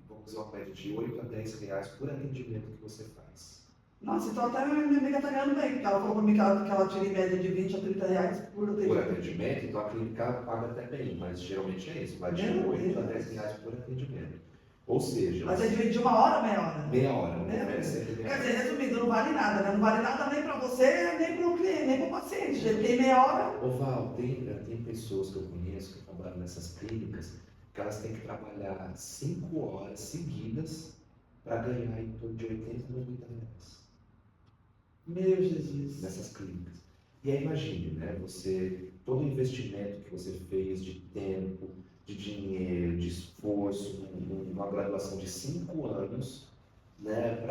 vamos dizer, uma média de 8 a 10 reais por atendimento que você faz. Nossa, então até minha amiga tá ganhando bem, porque ela falou pra mim que ela tira em média de 20 a 30 reais por atendimento. Por atendimento, então a clínica paga até bem, mas geralmente é isso, vai de 8 a 10 reais por atendimento. Ou seja... Mas é de 1 hora, meia hora? Meia hora, né? Quer dizer, resumindo, não vale nada, né? Não vale nada nem para você, nem para o cliente, nem para o paciente. Tem meia hora. Ô Val, tem pessoas que eu conheço que trabalham nessas clínicas que elas têm que trabalhar 5 horas seguidas para ganhar em torno de 80 a 90 reais. Meu Jesus. Nessas clínicas. E aí imagine, né? Todo o investimento que você fez de tempo, de dinheiro, de esforço, uma graduação de 5 anos, né?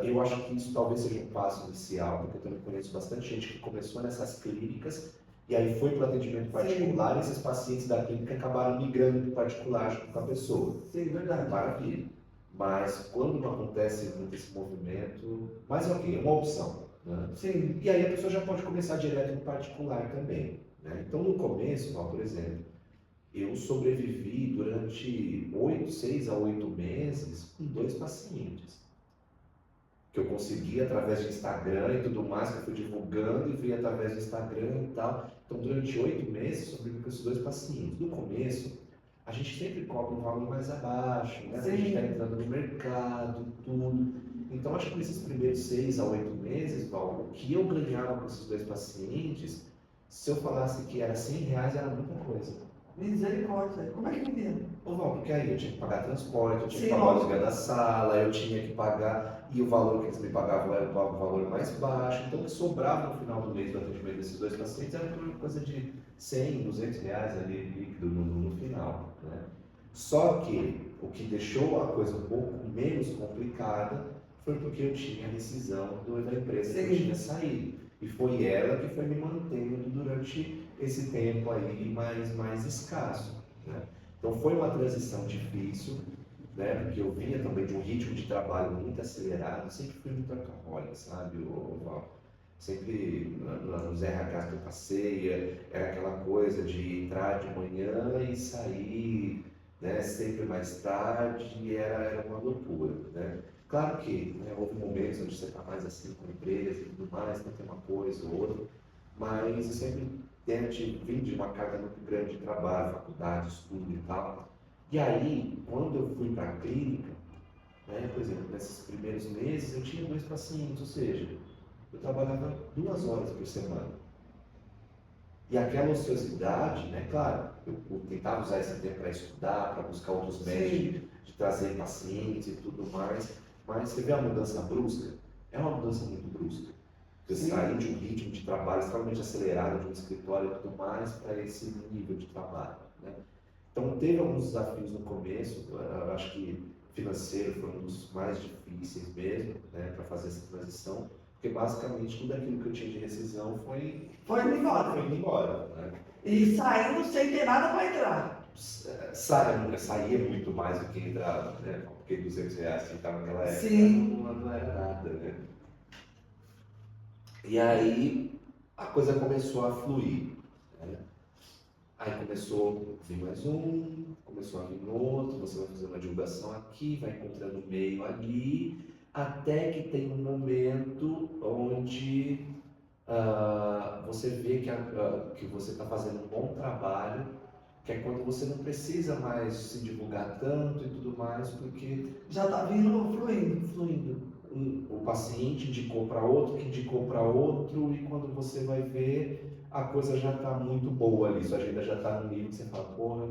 Eu acho que isso talvez seja um passo inicial, porque eu também conheço bastante gente que começou nessas clínicas e aí foi para o atendimento particular. Sim. E esses pacientes da clínica acabaram migrando para o particular junto com a pessoa. Sim, verdade. Maravilha. Mas quando não acontece muito esse movimento, mas é uma opção. Né? Sim. E aí a pessoa já pode começar direto no particular também. Né? Então no começo, por exemplo, eu sobrevivi durante 6 a 8 meses com 2 pacientes. Que eu consegui através do Instagram e tudo mais, que eu fui divulgando e vi através do Instagram e tal. Então durante 8 meses sobrevivi com esses 2 pacientes. No começo, a gente sempre cobra um valor mais abaixo, né? A gente está entrando no mercado, tudo. Então, acho que nesses primeiros 6 a 8 meses, Val, o que eu ganhava com esses 2 pacientes, se eu falasse que era 100 reais, era muita coisa. Misericórdia, como é que vivia? Ô Val, porque aí eu tinha que pagar transporte, eu tinha que pagar o aluguel da sala, eu tinha que pagar, e o valor que eles me pagavam era o valor mais baixo, então o que sobrava no final do mês do atendimento desses 2 pacientes era uma coisa de 100, 200 reais ali líquido no final. Né? Só que o que deixou a coisa um pouco menos complicada foi porque eu tinha a rescisão da empresa que eu tinha saído. E foi ela que foi me mantendo durante esse tempo aí mais escasso. Né? Então foi uma transição difícil, né? Porque eu vinha também de um ritmo de trabalho muito acelerado, sempre fui muito workaholic, sabe, Val? Sempre nos RHs que eu passei, era aquela coisa de entrar de manhã e sair, né, sempre mais tarde, e era uma loucura, né? Claro que, né, houve momentos onde você está mais assim com a empresa e tudo mais, tem uma coisa ou outra, mas eu sempre vim de uma carga muito grande de trabalho, faculdade, estudo e tal. E aí, quando eu fui para a clínica, né, por exemplo, nesses primeiros meses eu tinha 2 pacientes, ou seja, eu trabalhava 2 horas por semana. E aquela ociosidade, né, claro, eu tentava usar esse tempo para estudar, para buscar outros meios de trazer pacientes e tudo mais, mas você vê a mudança brusca, é uma mudança muito brusca. Você sair de um ritmo de trabalho extremamente acelerado, de um escritório e tudo mais, para esse nível de trabalho. Né? Então teve alguns desafios no começo, eu acho que financeiro foi um dos mais difíceis mesmo, né, para fazer essa transição. Porque basicamente tudo aquilo que eu tinha de rescisão foi indo embora. Né? E saindo sem ter nada para entrar. Saía muito mais do que entrava, né? Porque 200 reais que estava naquela época não era nada, né? E aí a coisa começou a fluir. Né? Aí começou a vir mais um, começou a vir outro, você vai fazer uma divulgação aqui, vai encontrando meio ali, até que tem um momento onde você vê que você está fazendo um bom trabalho, que é quando você não precisa mais se divulgar tanto e tudo mais, porque Já está vindo fluindo. fluindo. O paciente indicou para outro, que indicou para outro, e quando você vai ver, a coisa já está muito boa ali, sua agenda já está no nível que você fala, porra,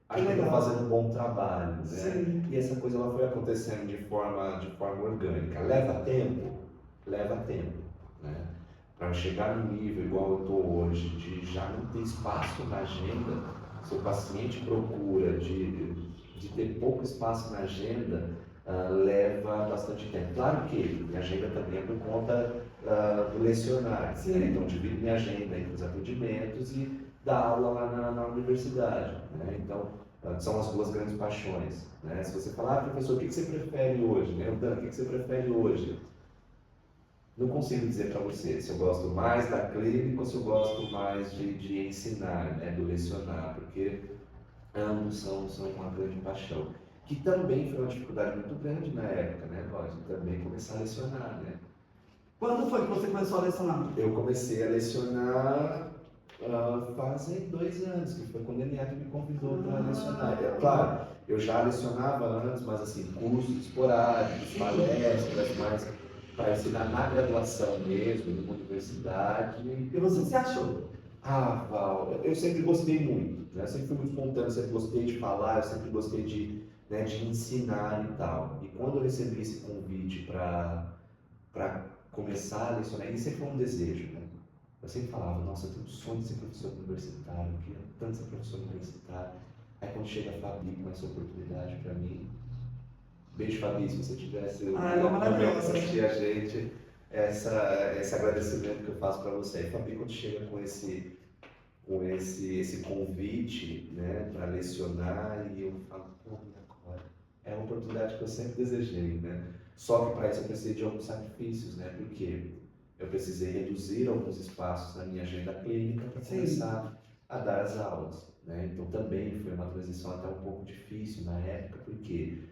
acho que eu estou fazendo um bom trabalho, né? Sim. E essa coisa ela foi acontecendo de forma orgânica. Leva tempo, né? Para chegar no nível igual eu estou hoje, de já não ter espaço na agenda, se o paciente procura de ter pouco espaço na agenda, leva bastante tempo. Claro que minha agenda também é por conta do lecionário, né? Então divido minha agenda entre os atendimentos e dar aula lá na universidade, né? Então são as duas grandes paixões, né? Se você falar, professor, o que você prefere hoje? Né? Dan, o que você prefere hoje? Não consigo dizer para você se eu gosto mais da clínica ou se eu gosto mais de ensinar, né? Do lecionar, porque ambos são uma grande paixão. Que também foi uma dificuldade muito grande na época, né? Lógico, também começar a lecionar, né? Quando foi que você começou a lecionar? Eu comecei a lecionar fazem 2 anos, que foi quando a Eliade me convidou para lecionar. É claro, eu já lecionava antes, mas assim, cursos esporádicos, palestras, mais para ensinar na graduação mesmo, numa universidade. E você se achou? Val, eu sempre gostei muito, né? Eu sempre fui muito espontâneo, sempre gostei de falar, eu sempre gostei de ensinar e tal. E quando eu recebi esse convite para começar a lecionar, isso sempre foi um desejo, né? Eu sempre falava, nossa, eu tenho um sonho de ser professor universitário, eu queria tanto ser professor universitário. Aí quando chega a Fabi com essa oportunidade para mim, beijo Fabi, se você tivesse o momento de assistir a gente, esse agradecimento que eu faço para você. Aí Fabi, quando chega com esse convite, né, para lecionar, e eu falo, pô, agora é uma oportunidade que eu sempre desejei, né? Só que para isso eu precisei de alguns sacrifícios, né? Porque eu precisei reduzir alguns espaços na minha agenda clínica para começar a dar as aulas, né? Então também foi uma transição até um pouco difícil na época, porque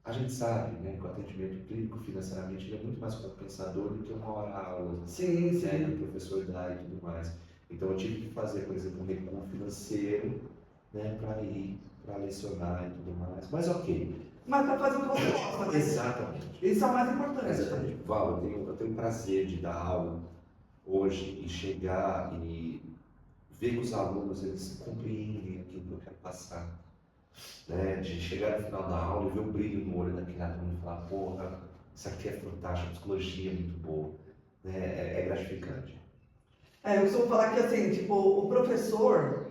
a gente sabe, né, que o atendimento clínico financeiramente ele é muito mais compensador do que uma hora-aula, né, que o professor dá e tudo mais. Então eu tive que fazer, por exemplo, um recuo financeiro, né, para lecionar e tudo mais. Mas ok. Mas para fazer o que você gosta, né? Exatamente. Isso é o mais importante. Exatamente. Val, eu tenho o prazer de dar aula hoje e chegar e ver que os alunos eles compreendem aquilo que eu quero passar. Né, de chegar no final da aula e ver o brilho no olho daquele aluno e falar, porra, isso aqui é fantástico, a psicologia é muito boa, né, é gratificante. Eu costumo falar que assim, tipo, o professor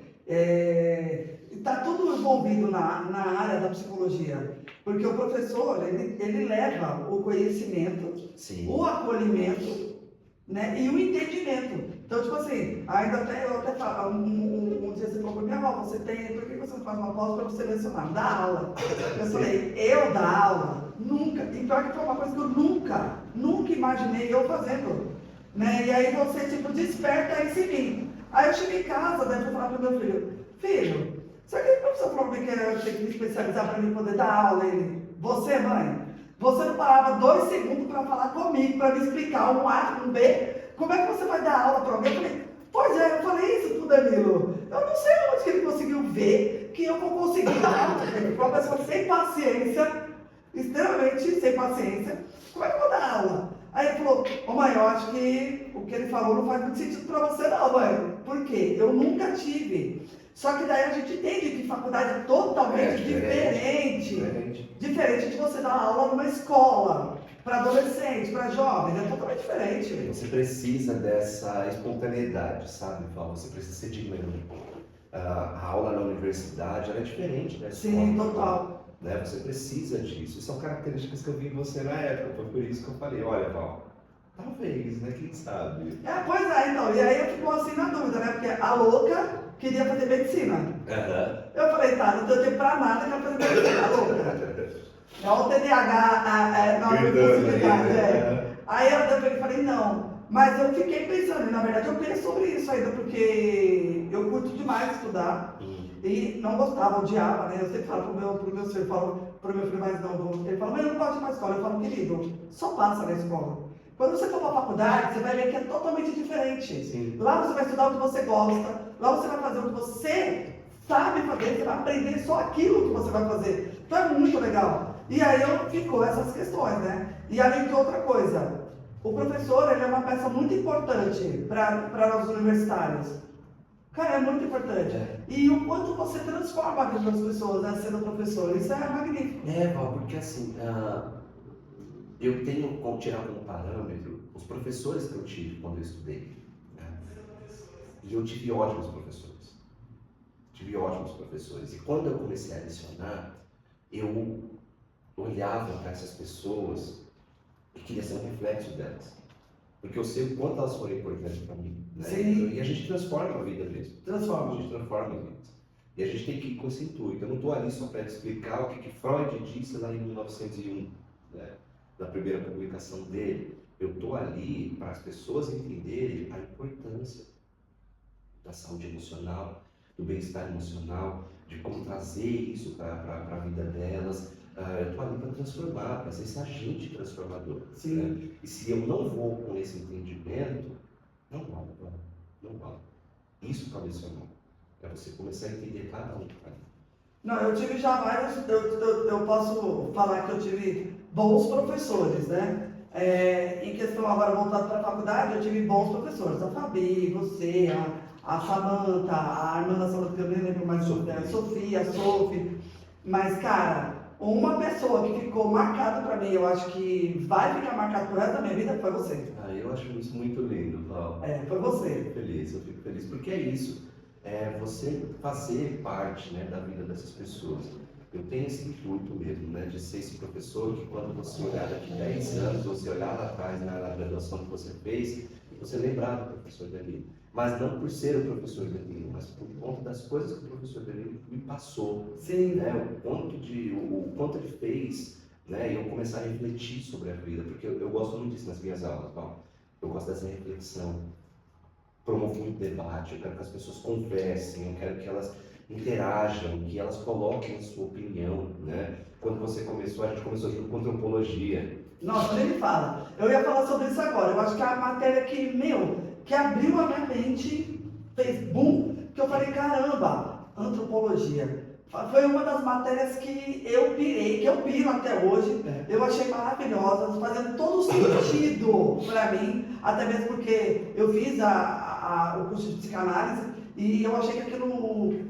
está tudo envolvido na área da psicologia, porque o professor, ele leva o conhecimento, o acolhimento, né, e o entendimento. Então, tipo assim, eu até falo, um dia você falou para mim, por que você não faz uma pausa para você lecionar? Dá aula. Eu falei, eu dar aula? Nunca. E pior que foi uma coisa que eu nunca imaginei eu fazendo. Né? E aí você, tipo, desperta isso em mim. Aí eu cheguei em casa, daí eu falar para o meu filho, será que o professor falou para mim que eu tinha que me especializar para mim poder dar aula? Ele, você, mãe, você não parava 2 segundos para falar comigo, para me explicar um A, um B, como é que você vai dar aula para alguém? Eu falei, pois é, eu falei isso pro Danilo. Eu não sei onde que ele conseguiu ver que eu vou conseguir dar aula. Uma pessoa sem paciência, extremamente sem paciência, como é que eu vou dar aula? Aí ele falou, mãe, eu acho que o que ele falou não faz muito sentido para você não, mãe. Por quê? Eu nunca tive. Só que daí a gente entende que faculdade é totalmente diferente de você dar aula numa escola, para adolescentes, para jovens, é totalmente diferente. Você precisa dessa espontaneidade, sabe, Val? Você precisa ser dinâmico. A aula na universidade ela é diferente da escola. Sim, total. Né? Você precisa disso. E são características que eu vi em você na época. Foi por isso que eu falei, olha, Val, talvez, né? Quem sabe? Pois é, então. E aí eu fico assim na dúvida, né? Porque a louca queria fazer medicina. Eu falei, tá, não tenho tempo pra nada, quero fazer medicina, a louca. É o TDAH, não é possibilidade. Aí eu falei, não, Mas eu fiquei pensando, e na verdade eu penso sobre isso ainda, porque eu curto demais estudar e não gostava, odiava, né? Eu sempre falo pro meu filho, falo pro meu filho mais novo, ele fala, mas eu não gosto de ir pra escola. Eu falo, querido, só passa na escola. Quando você for pra faculdade, você vai ver que é totalmente diferente. Sim. Lá você vai estudar o que você gosta, lá você vai fazer o que você sabe fazer, você vai aprender só aquilo que você vai fazer. Então é muito legal. E aí ficou essas questões, né? E além de outra coisa, o professor, ele é uma peça muito importante para nós universitários. Cara, é muito importante. E o quanto você transforma a vida das pessoas, né, sendo professor, isso é magnífico. Val, porque assim, eu tenho como tirar como parâmetro os professores que eu tive quando eu estudei. Né? E eu tive ótimos professores. Tive ótimos professores. E quando eu comecei a lecionar, eu olhava para essas pessoas e queria ser um reflexo delas. Porque eu sei o quanto elas foram importantes para mim. Né? Sim. E a gente transforma a vida mesmo. Transforma. A gente transforma a vida. E a gente tem que ir com esse intuito. Eu não estou ali só para explicar o que Freud disse lá em 1901, né? Na primeira publicação dele. Eu estou ali para as pessoas entenderem a importância da saúde emocional, do bem-estar emocional, de como trazer isso para a vida delas. Eu estou ali para transformar, para ser esse agente transformador. Sim. Né? E se eu não vou com esse entendimento, não vale, não vale. Isso para lecionar. É você começar a entender cada um. Não, eu tive já vários, eu posso falar que eu tive bons professores, né? Em questão agora voltado para a faculdade, eu tive bons professores. A Fabi, você, a Samanta, a irmã da Samanta, que eu nem lembro mais o nome dela, a Sofia, a Sophie. Mas, cara, uma pessoa que ficou marcada para mim, eu acho que vai ficar marcada pro resto da minha vida, foi você. Eu acho isso muito lindo, Val. Foi você. Eu fico feliz, porque é isso. É você fazer parte, né, da vida dessas pessoas. Eu tenho esse intuito mesmo, né, de ser esse professor que quando você olhar daqui 10 anos, você olhar lá atrás na graduação que você fez, você lembrar do professor Danilo. Mas não por ser o professor Danilo, mas por conta das coisas que o professor Danilo me passou. Sim. Né, o quanto ele fez, né, e eu começar a refletir sobre a vida, porque eu gosto muito disso nas minhas aulas, Val. Eu gosto dessa reflexão. Promovo muito debate, eu quero que as pessoas conversem, eu quero que elas interajam, que elas coloquem a sua opinião, né? Quando você começou, a gente começou junto com antropologia. Nossa, nem me fala. Eu ia falar sobre isso agora. Eu acho que a matéria que abriu a minha mente, fez boom, que eu falei, caramba, antropologia. Foi uma das matérias que eu pirei, que eu piro até hoje. Eu achei maravilhosa, fazendo todo sentido para mim, até mesmo porque eu fiz o curso de psicanálise e eu achei que aquilo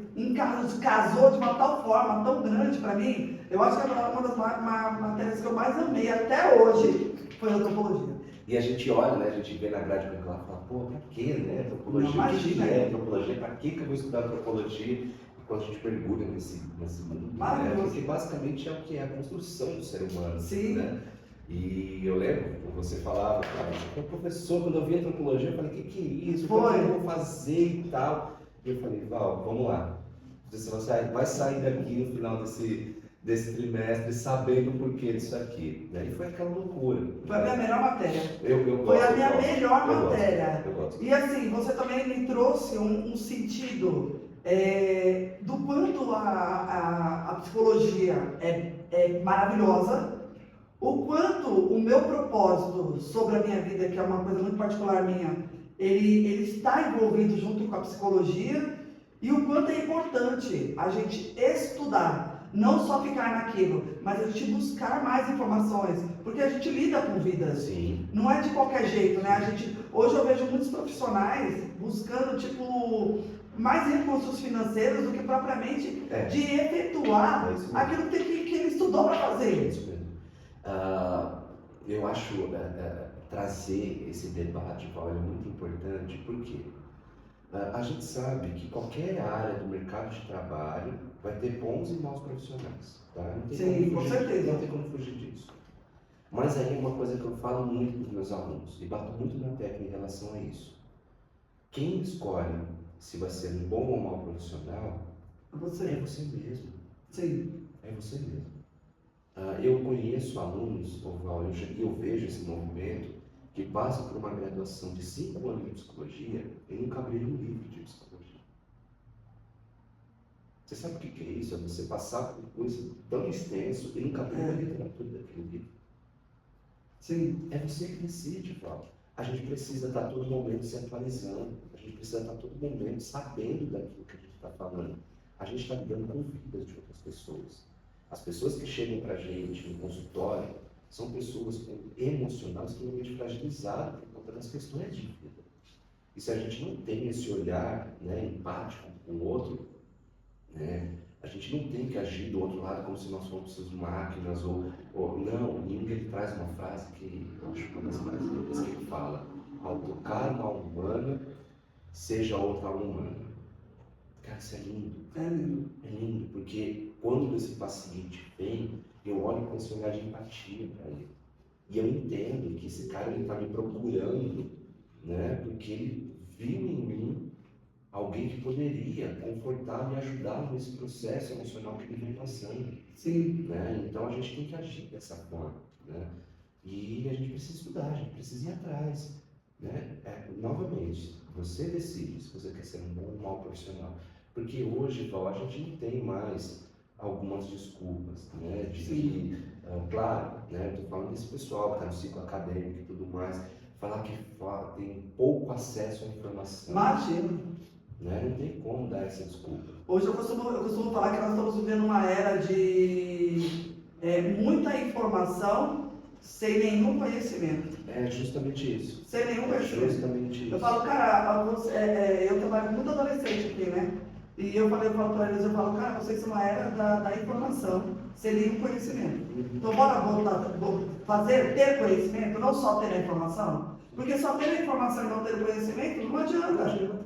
casou de uma tal forma, tão grande para mim. Eu acho que uma das matérias que eu mais amei até hoje foi a antropologia. E a gente olha, né, a gente vê na grade curricular e fala, pô, pra quê, né, antropologia? Não, imagina, o que é antropologia? Pra que eu vou estudar antropologia? E quando a gente mergulha nesse mundo, né? Porque basicamente é o que é a construção do ser humano. Sim. Né? E eu lembro, como você falava, cara, o professor, quando eu vi antropologia, eu falei, que é isso? O que eu vou fazer e tal? E eu falei, Val, vamos lá. Você vai sair daqui no final desse trimestre sabendo o porquê disso aqui. Né? E foi aquela loucura. Foi a minha melhor matéria. Foi a minha melhor matéria. Eu gosto. E assim, você também me trouxe um sentido do quanto a psicologia é maravilhosa, o quanto o meu propósito sobre a minha vida, que é uma coisa muito particular minha, ele está envolvido junto com a psicologia, e o quanto é importante a gente estudar, não só ficar naquilo, mas a gente buscar mais informações, porque a gente lida com vidas. Sim. Não é de qualquer jeito, né? Hoje eu vejo muitos profissionais buscando, mais recursos financeiros do que propriamente de efetuar aquilo que ele estudou para fazer. É isso mesmo. Eu acho trazer esse debate, Paulo, é muito importante, porque a gente sabe que qualquer área do mercado de trabalho vai ter bons e maus profissionais. Tá? Sim, com certeza. Não tem como fugir disso. Mas aí uma coisa que eu falo muito para os meus alunos, e bato muito na tecla em relação a isso. Quem escolhe se vai ser um bom ou mau profissional é você mesmo. Sim. É você mesmo. Eu conheço alunos, Val, e eu vejo esse movimento, que passa por uma graduação de 5 anos de psicologia e nunca abriram um livro de psicologia. Você sabe o que é isso? É você passar por coisa tão extenso e nunca abrir a literatura daquele livro. Sim. É você que decide, Val. A gente precisa estar todo momento se atualizando, a gente precisa estar todo momento sabendo daquilo que a gente está falando. A gente está lidando com vidas de outras pessoas. As pessoas que chegam para a gente no consultório são pessoas com emocional extremamente fragilizado por conta das questões de vida. E se a gente não tem esse olhar, né, empático com o outro, né, a gente não tem que agir do outro lado como se nós fôssemos máquinas ou não. Jung ele traz uma frase que eu acho uma das mais lindas que ele fala: ao tocar uma humana, seja outra humana. Cara, isso é lindo. É lindo. É lindo, porque quando esse paciente vem, eu olho com esse olhar de empatia para ele. E eu entendo que esse cara está me procurando, né, porque ele viu em mim alguém que poderia confortar e ajudar nesse processo emocional que ele vem passando. Sim. Né? Então a gente tem que agir dessa forma. Né? E a gente precisa estudar, a gente precisa ir atrás. Né? Novamente, você decide se você quer ser um bom ou um mau profissional. Porque hoje, Val, a gente não tem mais algumas desculpas, né? De que, claro, né? Eu estou falando desse pessoal que está no ciclo acadêmico e tudo mais, falar que tem pouco acesso à informação. Imagina. Né? Não tem como dar essa desculpa. Hoje eu costumo falar que nós estamos vivendo uma era de muita informação sem nenhum conhecimento. É justamente isso. Sem nenhum conhecimento. Justamente isso. Eu falo, cara, eu trabalho com muito adolescente aqui, né? E eu falo para eles, cara, vocês são uma era da informação, sem nenhum conhecimento. Então bora ter conhecimento, não só ter a informação. Porque só ter a informação e não ter o conhecimento não adianta.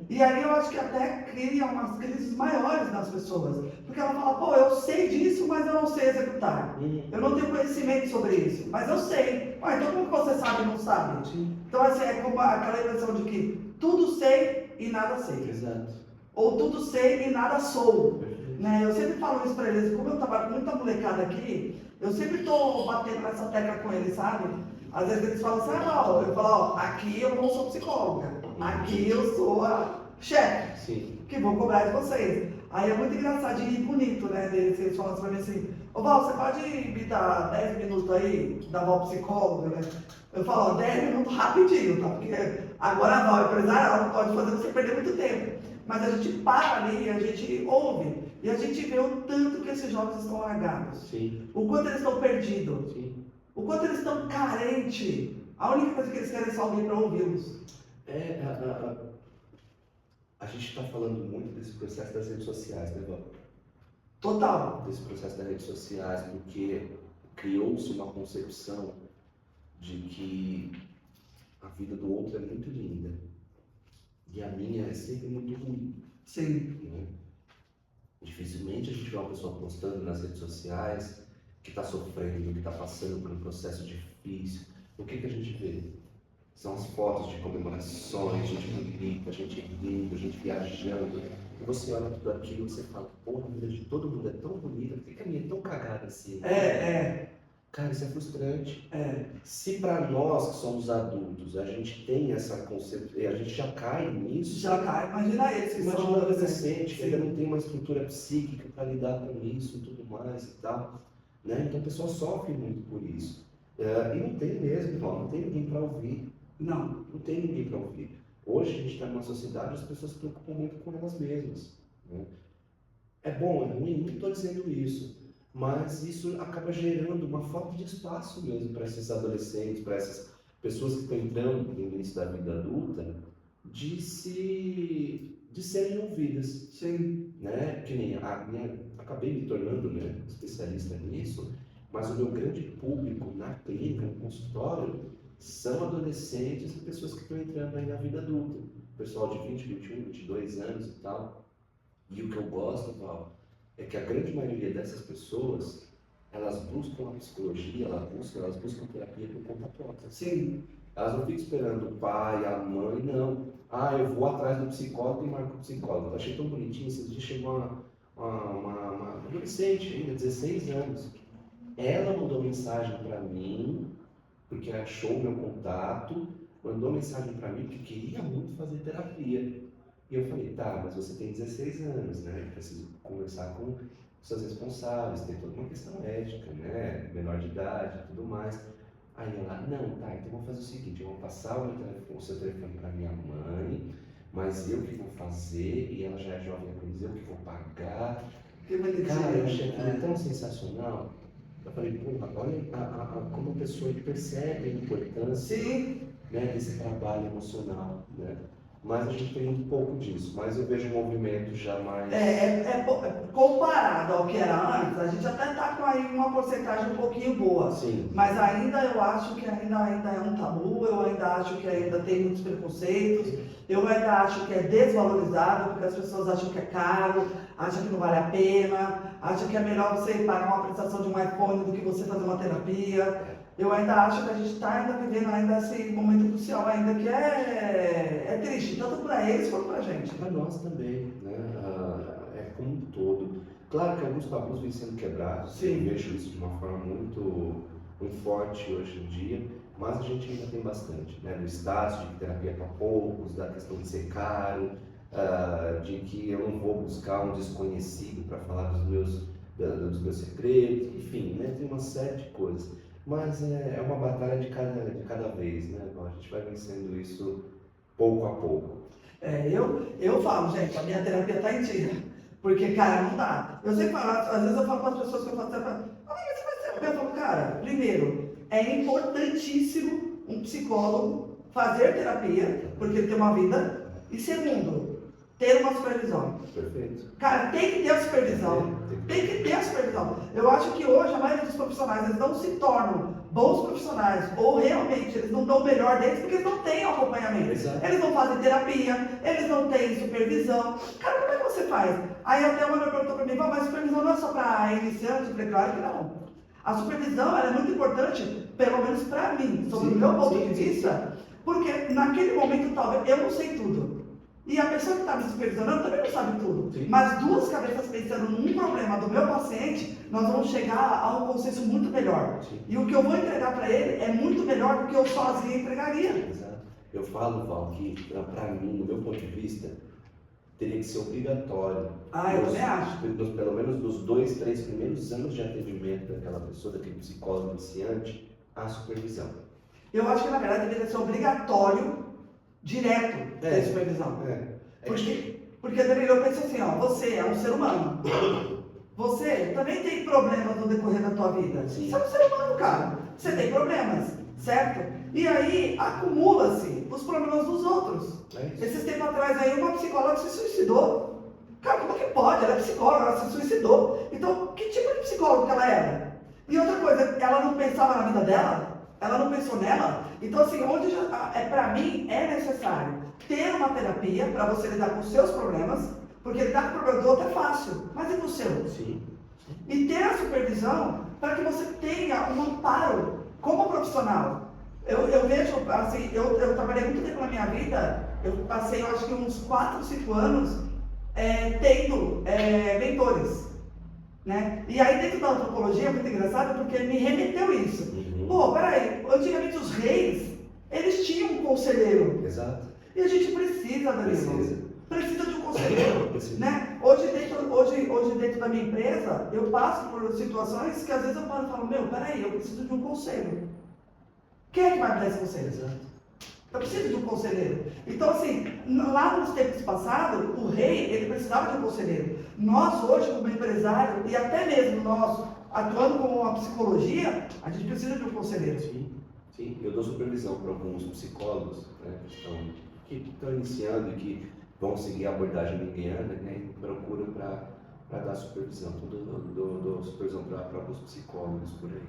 E aí eu acho que até cria umas crises maiores nas pessoas. Porque ela fala, pô, eu sei disso, mas eu não sei executar. Eu não tenho conhecimento sobre isso, mas eu sei. Ué, então como que você sabe e não sabe? Então assim, é como aquela impressão de que tudo sei e nada sei. Exato. Ou tudo sei e nada sou. Né? Eu sempre falo isso para eles, como eu trabalho com muita molecada aqui, eu sempre estou batendo nessa tecla com eles, sabe? Às vezes eles falam assim, não, eu falo, aqui eu não sou psicóloga, aqui eu sou a chefe, que vou cobrar de vocês. Aí é muito engraçado e bonito, né, eles falam assim pra mim assim, ô Val, você pode me dar 10 minutos aí, da Val psicóloga, né? Eu falo, 10 minutos rapidinho, tá? Porque agora a Val empresária, ela não pode fazer você perder muito tempo. Mas a gente para ali, a gente ouve, e a gente vê o tanto que esses jovens estão largados. Sim. O quanto eles estão perdidos. Sim. O quanto eles estão carentes. A única coisa que eles querem é só alguém para ouvi-los. A gente está falando muito desse processo das redes sociais, né, Val? Total. Desse processo das redes sociais, porque criou-se uma concepção de que a vida do outro é muito linda e a minha é sempre muito ruim. Sim. Né? Dificilmente a gente vê uma pessoa postando nas redes sociais que está sofrendo, que está passando por um processo difícil. O que a gente vê? São as fotos de comemorações, gente bonita, gente rindo, gente viajando. E você olha tudo aquilo e você fala, pô, a vida de todo mundo é tão bonita, por que a minha é tão cagada assim? Cara, isso é frustrante. Se para nós que somos adultos, a gente tem essa concepção, a gente já cai nisso. Já cai, imagina eles que Imagina são um adolescente que ainda não tem uma estrutura psíquica para lidar com isso e tudo mais e tal. Né? Então a pessoa sofre muito por isso. E não tem mesmo, não tem ninguém para ouvir. Não tem ninguém para ouvir. Hoje a gente está numa sociedade onde as pessoas se preocupam muito com elas mesmas. Né? É bom, é ruim, não estou dizendo isso. Mas isso acaba gerando uma falta de espaço mesmo para esses adolescentes, para essas pessoas que estão entrando no início da vida adulta, de serem ouvidas. Sim. Né? Que nem acabei me tornando, né, especialista nisso, mas o meu grande público na clínica, no consultório, são adolescentes e pessoas que estão entrando aí na vida adulta. Pessoal de 20, 21, 22 anos e tal. E o que eu gosto, Val, é que a grande maioria dessas pessoas, elas buscam a psicologia, elas buscam terapia por conta própria. Sim. Elas não ficam esperando o pai, a mãe, não. Eu vou atrás do psicólogo e marco o psicólogo. Eu achei tão bonitinho, esses dias chegou uma adolescente ainda, 16 anos. Ela mandou mensagem para mim, porque achou o meu contato, mandou mensagem para mim que queria muito fazer terapia. E eu falei, tá, mas você tem 16 anos, né? Eu preciso conversar com seus responsáveis, tem toda uma questão ética, né? Menor de idade e tudo mais. Aí ela, não, tá, então vamos fazer o seguinte, eu vou passar o seu telefone para minha mãe, mas eu que vou fazer, e ela já é jovem aprendiz, eu que vou pagar. Que bonitinho. Cara, eu achei aquilo tão sensacional. Eu falei, porra, olha como a pessoa percebe a importância, Sim, né, desse trabalho emocional, né? Mas a gente tem um pouco disso, mas eu vejo um movimento já mais... comparado ao que era antes, a gente até está com aí uma porcentagem um pouquinho boa. Sim. Mas ainda eu acho que ainda é um tabu, eu ainda acho que ainda tem muitos preconceitos, eu ainda acho que é desvalorizado, porque as pessoas acham que é caro, acham que não vale a pena, acham que é melhor você pagar uma prestação de um iPhone do que você fazer uma terapia. Eu ainda acho que a gente está ainda vivendo ainda esse momento crucial ainda que é triste, tanto para eles quanto para a gente. Para nós também, né? É como um todo. Claro que alguns tabus vêm sendo quebrados, Sim. eu vejo isso de uma forma muito forte hoje em dia, mas a gente ainda tem bastante, né? Do status de terapia para poucos, da questão de ser caro, de que eu não vou buscar um desconhecido para falar dos meus segredos, enfim, né? Tem uma série de coisas. Mas é uma batalha de cada vez, né? Então, a gente vai vencendo isso pouco a pouco. Eu falo, gente, a minha terapia está em dia. Porque, cara, não dá. Eu sempre falo, às vezes eu falo para as pessoas que eu faço terapia, amiga, você faz terapia? Eu falo, cara, primeiro, é importantíssimo um psicólogo fazer terapia, porque ele tem uma vida. E segundo, ter uma supervisão. Perfeito. Cara, tem que ter a supervisão. Tem que ter a supervisão. Eu acho que hoje a maioria dos profissionais, eles não se tornam bons profissionais, ou realmente eles não dão o melhor deles porque eles não têm acompanhamento. Exato. Eles não fazem terapia, eles não têm supervisão. Cara, como é que você faz? Aí até uma mulher perguntou para mim, mas supervisão não é só para iniciantes? Eu falei, claro que não. A supervisão ela é muito importante, pelo menos para mim, sob o meu ponto de vista, porque naquele momento talvez eu não sei tudo. E a pessoa que está me supervisionando também não sabe tudo. Sim. Mas duas cabeças pensando num problema do meu paciente, nós vamos chegar a um consenso muito melhor. Sim. E o que eu vou entregar para ele é muito melhor do que eu sozinho entregaria. Exato. Eu falo, Val, que para mim, do meu ponto de vista, teria que ser obrigatório. Eu também acho. Pelo menos nos 2, 3 primeiros anos de atendimento daquela pessoa, daquele psicólogo iniciante, a supervisão. Eu acho que na verdade deveria ser obrigatório, direto, ter supervisão. Porque Danilo, eu penso assim, ó, você é um ser humano. Você também tem problemas no decorrer da tua vida. Sim. Você é um ser humano, cara. Você tem problemas, certo? E aí acumula-se os problemas dos outros. Esses tempos atrás aí uma psicóloga se suicidou. Cara, como que pode? Ela é psicóloga, ela se suicidou. Então, que tipo de psicólogo que ela era? E outra coisa, ela não pensava na vida dela? Ela não pensou nela? Então, assim, para mim é necessário ter uma terapia para você lidar com os seus problemas, porque lidar com o problema do outro é fácil, mas e com o seu? Sim. E ter a supervisão para que você tenha um amparo como profissional. Eu vejo, assim, eu trabalhei muito tempo na minha vida, eu passei, eu acho que uns 4, 5 anos tendo mentores. Né? E aí dentro da antropologia é muito engraçado porque me remeteu isso. Uhum. Pô, peraí, antigamente os reis, eles tinham um conselheiro. Exato. E a gente precisa, Danilo. Precisa de um conselheiro. Né? Hoje dentro da minha empresa, eu passo por situações que às vezes eu paro e falo, peraí, eu preciso de um conselho. Quem é que vai me dar esse conselho? Exato. Eu preciso de um conselheiro. Então, assim, lá nos tempos passados, o rei, ele precisava de um conselheiro. Nós, hoje, como empresário, e até mesmo nós, atuando com a psicologia, a gente precisa de um conselheiro. Sim. Eu dou supervisão para alguns psicólogos, né, que estão iniciando e que vão seguir a abordagem junguiana, né, e procuram para dar supervisão. Dou supervisão para alguns psicólogos por aí.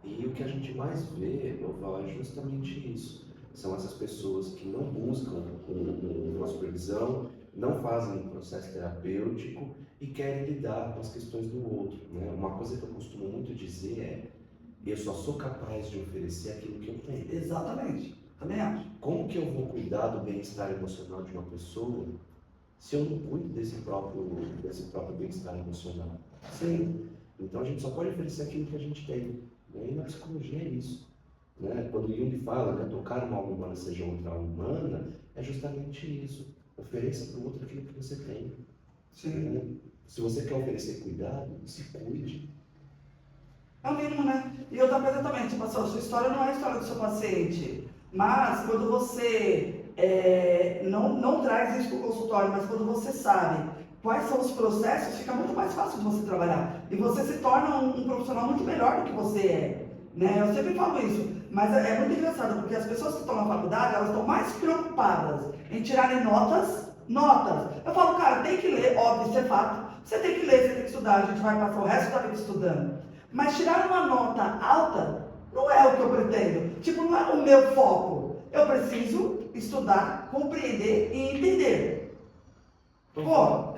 E o que a gente mais vê, Val, é justamente isso. São essas pessoas que não buscam uma supervisão, não fazem um processo terapêutico e querem lidar com as questões do outro. Né? Uma coisa que eu costumo muito dizer é: eu só sou capaz de oferecer aquilo que eu tenho. Exatamente, também acho. Como que eu vou cuidar do bem-estar emocional de uma pessoa se eu não cuido desse próprio bem-estar emocional? Sim. Então a gente só pode oferecer aquilo que a gente tem. Né? E na psicologia é isso. Né? quando Jung fala, né, tocar uma alma humana seja outra alma humana, é justamente isso. Ofereça para o outro aquilo que você tem. Sim. Né? Se você quer oferecer cuidado, se cuide. É o mínimo, né? E outra coisa também, tipo assim, a sua história não é a história do seu paciente, mas quando você não traz isso para o consultório, mas quando você sabe quais são os processos, fica muito mais fácil de você trabalhar. E você se torna um profissional muito melhor do que você é. Né? Eu sempre falo isso, mas é muito engraçado, porque as pessoas que estão na faculdade, elas estão mais preocupadas em tirarem notas. Eu falo, cara, tem que ler, óbvio, isso é fato. Você tem que ler, você tem que estudar, a gente vai passar o resto da vida estudando. Mas tirar uma nota alta não é o que eu pretendo. Tipo, não é o meu foco. Eu preciso estudar, compreender e entender. Pô,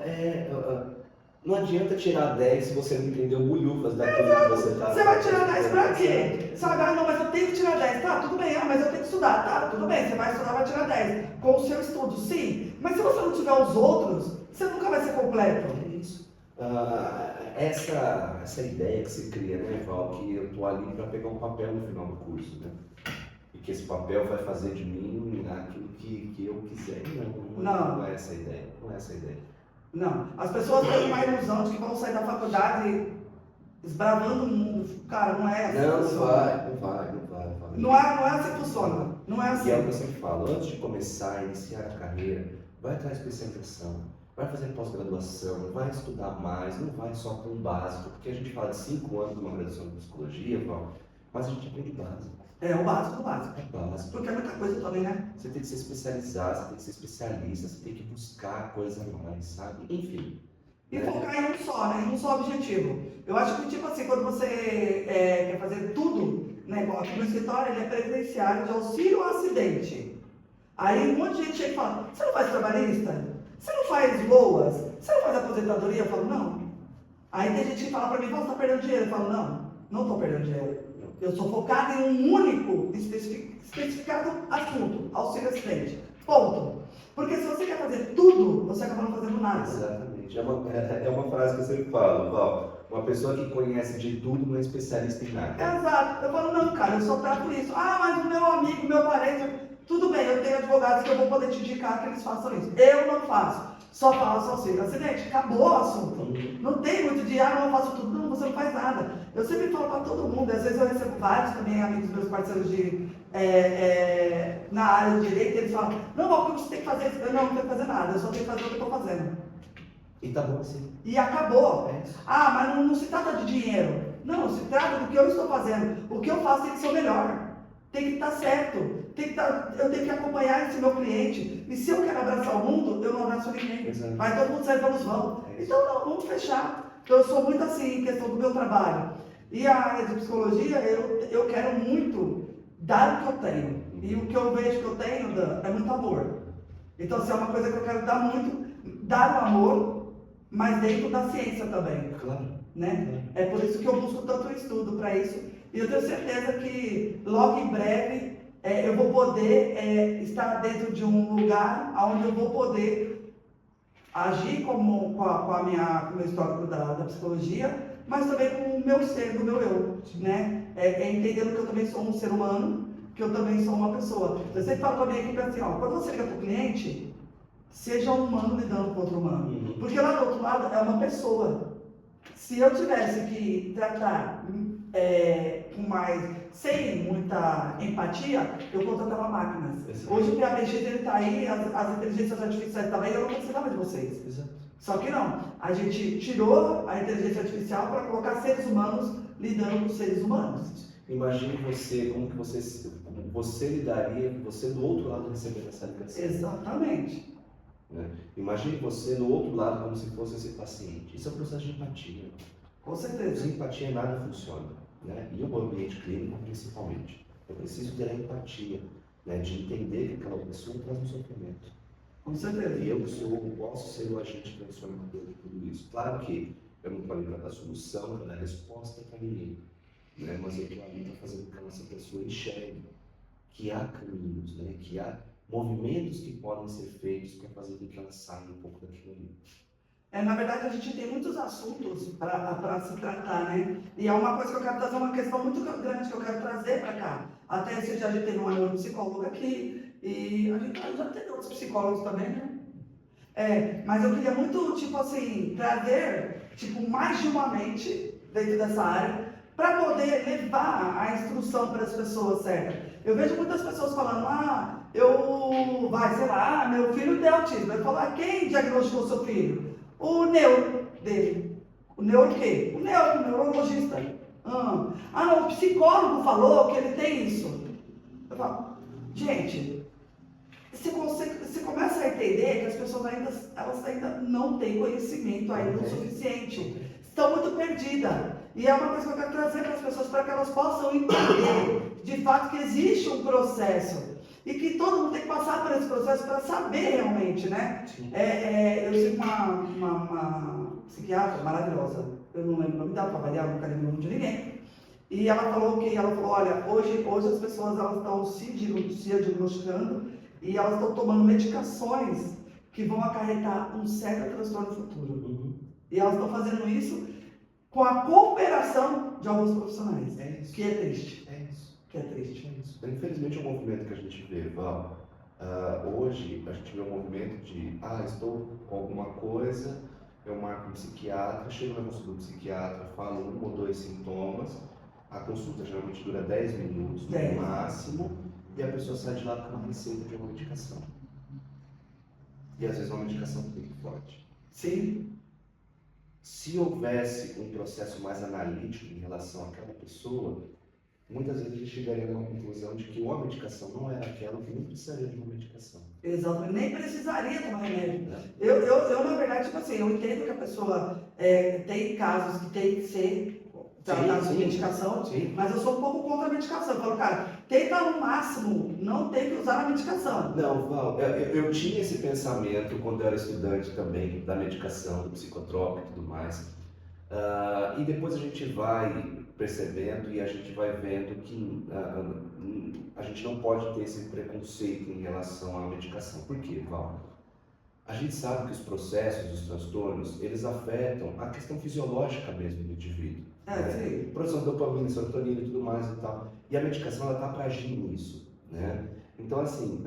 não adianta tirar 10 se você não entendeu bulhufas daquilo que você está. Você vai tirar 10 pra quê? Sabe, não, mas eu tenho que tirar 10. Tá, tudo bem, mas eu tenho que estudar. Tá, tudo bem, você vai estudar, vai tirar 10. Com o seu estudo, sim. Mas se você não tiver os outros, você nunca vai ser completo. É isso. Essa ideia que se cria, né, Val, que eu tô ali para pegar um papel no final do curso, né? E que esse papel vai fazer de mim aquilo que eu quiser. Não é essa a ideia. Não é essa a ideia. Não, as pessoas têm uma ilusão de que vão sair da faculdade esbravando o mundo. Cara, não é assim que funciona. Não vai. Não é assim que funciona. Não é assim. E é o que eu sempre falo, antes de começar, iniciar a carreira, vai atrás de especialização, vai fazer pós-graduação, vai estudar mais, não vai só com o básico, porque a gente fala de 5 anos de uma graduação em psicologia, Val, mas a gente aprende básico. É o básico do básico. É básico. Porque é muita coisa também, né? Você tem que se especializar, você tem que ser especialista, você tem que buscar coisa a mais, sabe? Enfim. E focar em um só, né? Em um só objetivo. Eu acho que, tipo assim, quando você quer fazer tudo, né? Igual aqui no escritório, ele é previdenciário de auxílio ao acidente. Aí um monte de gente chega e fala, você não faz trabalhista? Você não faz boas? Você não faz aposentadoria? Eu falo, não. Aí tem gente que fala pra mim, você tá perdendo dinheiro? Eu falo, não estou perdendo dinheiro. Eu sou focado em um único especificado assunto, auxílio acidente. Ponto. Porque se você quer fazer tudo, você acaba não fazendo nada. Exatamente. É uma frase que eu sempre falo, Val. Uma pessoa que conhece de tudo não é especialista em nada. Exato. Eu falo, não, cara, eu só trato isso. Ah, mas o meu amigo, meu parente, tudo bem, eu tenho advogados que eu vou poder te indicar que eles façam isso. Eu não faço. Só faço auxílio acidente. Acabou o assunto. Não tem muito de, não, eu faço tudo. Não, você não faz nada. Eu sempre falo para todo mundo, às vezes eu recebo vários também amigos meus parceiros na área de direito, eles falam, não, o que você tem que fazer? Eu não tenho que fazer nada, eu só tenho que fazer o que eu estou fazendo. E tá bom assim. E acabou. É isso. Mas não se trata de dinheiro. Não, se trata do que eu estou fazendo. O que eu faço tem que ser o melhor. Tem que estar certo. Eu tenho que acompanhar esse meu cliente. E se eu quero abraçar o mundo, eu não abraço ninguém. Exato. Vai todo mundo sair pelos vão. Então não, vamos fechar. Eu sou muito assim em questão do meu trabalho. E a área de psicologia, eu quero muito dar o que eu tenho. E o que eu vejo que eu tenho, Dan, é muito amor. Então, assim, é uma coisa que eu quero dar muito, dar o amor, mas dentro da ciência também. Claro. Né? É por isso que eu busco tanto estudo para isso. E eu tenho certeza que logo em breve eu vou poder estar dentro de um lugar onde eu vou poder agir com o meu histórico da psicologia, mas também com o meu ser, do meu eu, né? Entendendo que eu também sou um ser humano, que eu também sou uma pessoa. Eu sempre falo com a minha equipe assim, quando você liga para o cliente, seja um humano lidando com outro humano. Porque lá do outro lado é uma pessoa. Se eu tivesse que tratar sem muita empatia, eu contratava máquinas. Exato. Hoje o PABX está aí, as inteligências artificiais estão aí, eu não precisava de vocês. Exato. Só que não, a gente tirou a inteligência artificial para colocar seres humanos lidando com seres humanos. Imagine você, como que você lidaria, você do outro lado recebendo essa ligação. Exatamente. Né? Imagine você do outro lado como se fosse esse paciente. Isso é um processo de empatia. Com certeza. Sem empatia nada funciona. Né? E o ambiente clínico principalmente. Eu preciso ter a empatia, né? De entender que aquela pessoa traz um sofrimento. Com certeza. E eu posso ser o agente transformador de tudo isso. Claro que eu não estou ali para dar solução, para dar resposta para ninguém. Né? Mas eu estou ali para fazer com que essa pessoa enxergue que há caminhos, né? Que há movimentos que podem ser feitos para fazer com que ela saia um pouco daquilo ali. Na verdade, a gente tem muitos assuntos para se tratar, né? E é uma coisa que eu quero trazer, uma questão muito grande que eu quero trazer para cá. Até esse dia a gente teve uma neuropsicóloga aqui, e a gente já teve outros psicólogos também, né? Mas eu queria muito, tipo assim, trazer, tipo, mais de uma mente dentro dessa área, para poder levar a instrução para as pessoas certas. Eu vejo muitas pessoas falando, sei lá, meu filho tem autismo. Eu falo, quem diagnosticou seu filho? O neuro dele. O neuro o quê? O neurologista. Não, o psicólogo falou que ele tem isso. Eu falo, gente, você começa a entender que as pessoas ainda não têm conhecimento ainda o suficiente. Estão muito perdidas. E é uma coisa que eu quero trazer para as pessoas, para que elas possam entender, de fato, que existe um processo. E que todo mundo tem que passar por esse processo para saber realmente, né? Eu sigo uma psiquiatra maravilhosa, eu não lembro o nome dela, para variar, nunca lembro o nome de ninguém. E ela falou, olha, hoje as pessoas elas estão se diagnosticando e elas estão tomando medicações que vão acarretar um sério transtorno futuro. E elas estão fazendo isso com a cooperação de alguns profissionais. É isso. Que é triste. É isso. Que é triste. É isso. Infelizmente é um movimento que a gente vê, Val. Hoje a gente vê um movimento de, estou com alguma coisa, eu marco um psiquiatra, chego na consulta do psiquiatra, falo 1 ou 2 sintomas, a consulta geralmente dura 10 minutos no máximo, e a pessoa sai de lá com uma receita de uma medicação. E às vezes uma medicação muito forte. Sim. Se houvesse um processo mais analítico em relação àquela pessoa, muitas vezes a gente chegaria a uma conclusão de que uma medicação não era aquela, que nem precisaria de uma medicação. Exato, nem precisaria tomar remédio. Eu na verdade, tipo assim, eu entendo que a pessoa tem casos que tem que ser tratados com medicação, mas eu sou um pouco contra a medicação. Eu falo, cara, tenta no máximo não ter que usar a medicação. Não, Val, eu tinha esse pensamento quando eu era estudante também, da medicação, do psicotrópico e tudo mais. E depois a gente vai percebendo e a gente vai vendo que a gente não pode ter esse preconceito em relação à medicação. Por quê, Val? A gente sabe que os processos, os transtornos, eles afetam a questão fisiológica mesmo do indivíduo. Sim. Produção de dopamina, serotonina e tudo mais e tal. E a medicação, ela está para agir nisso, né? Então, assim,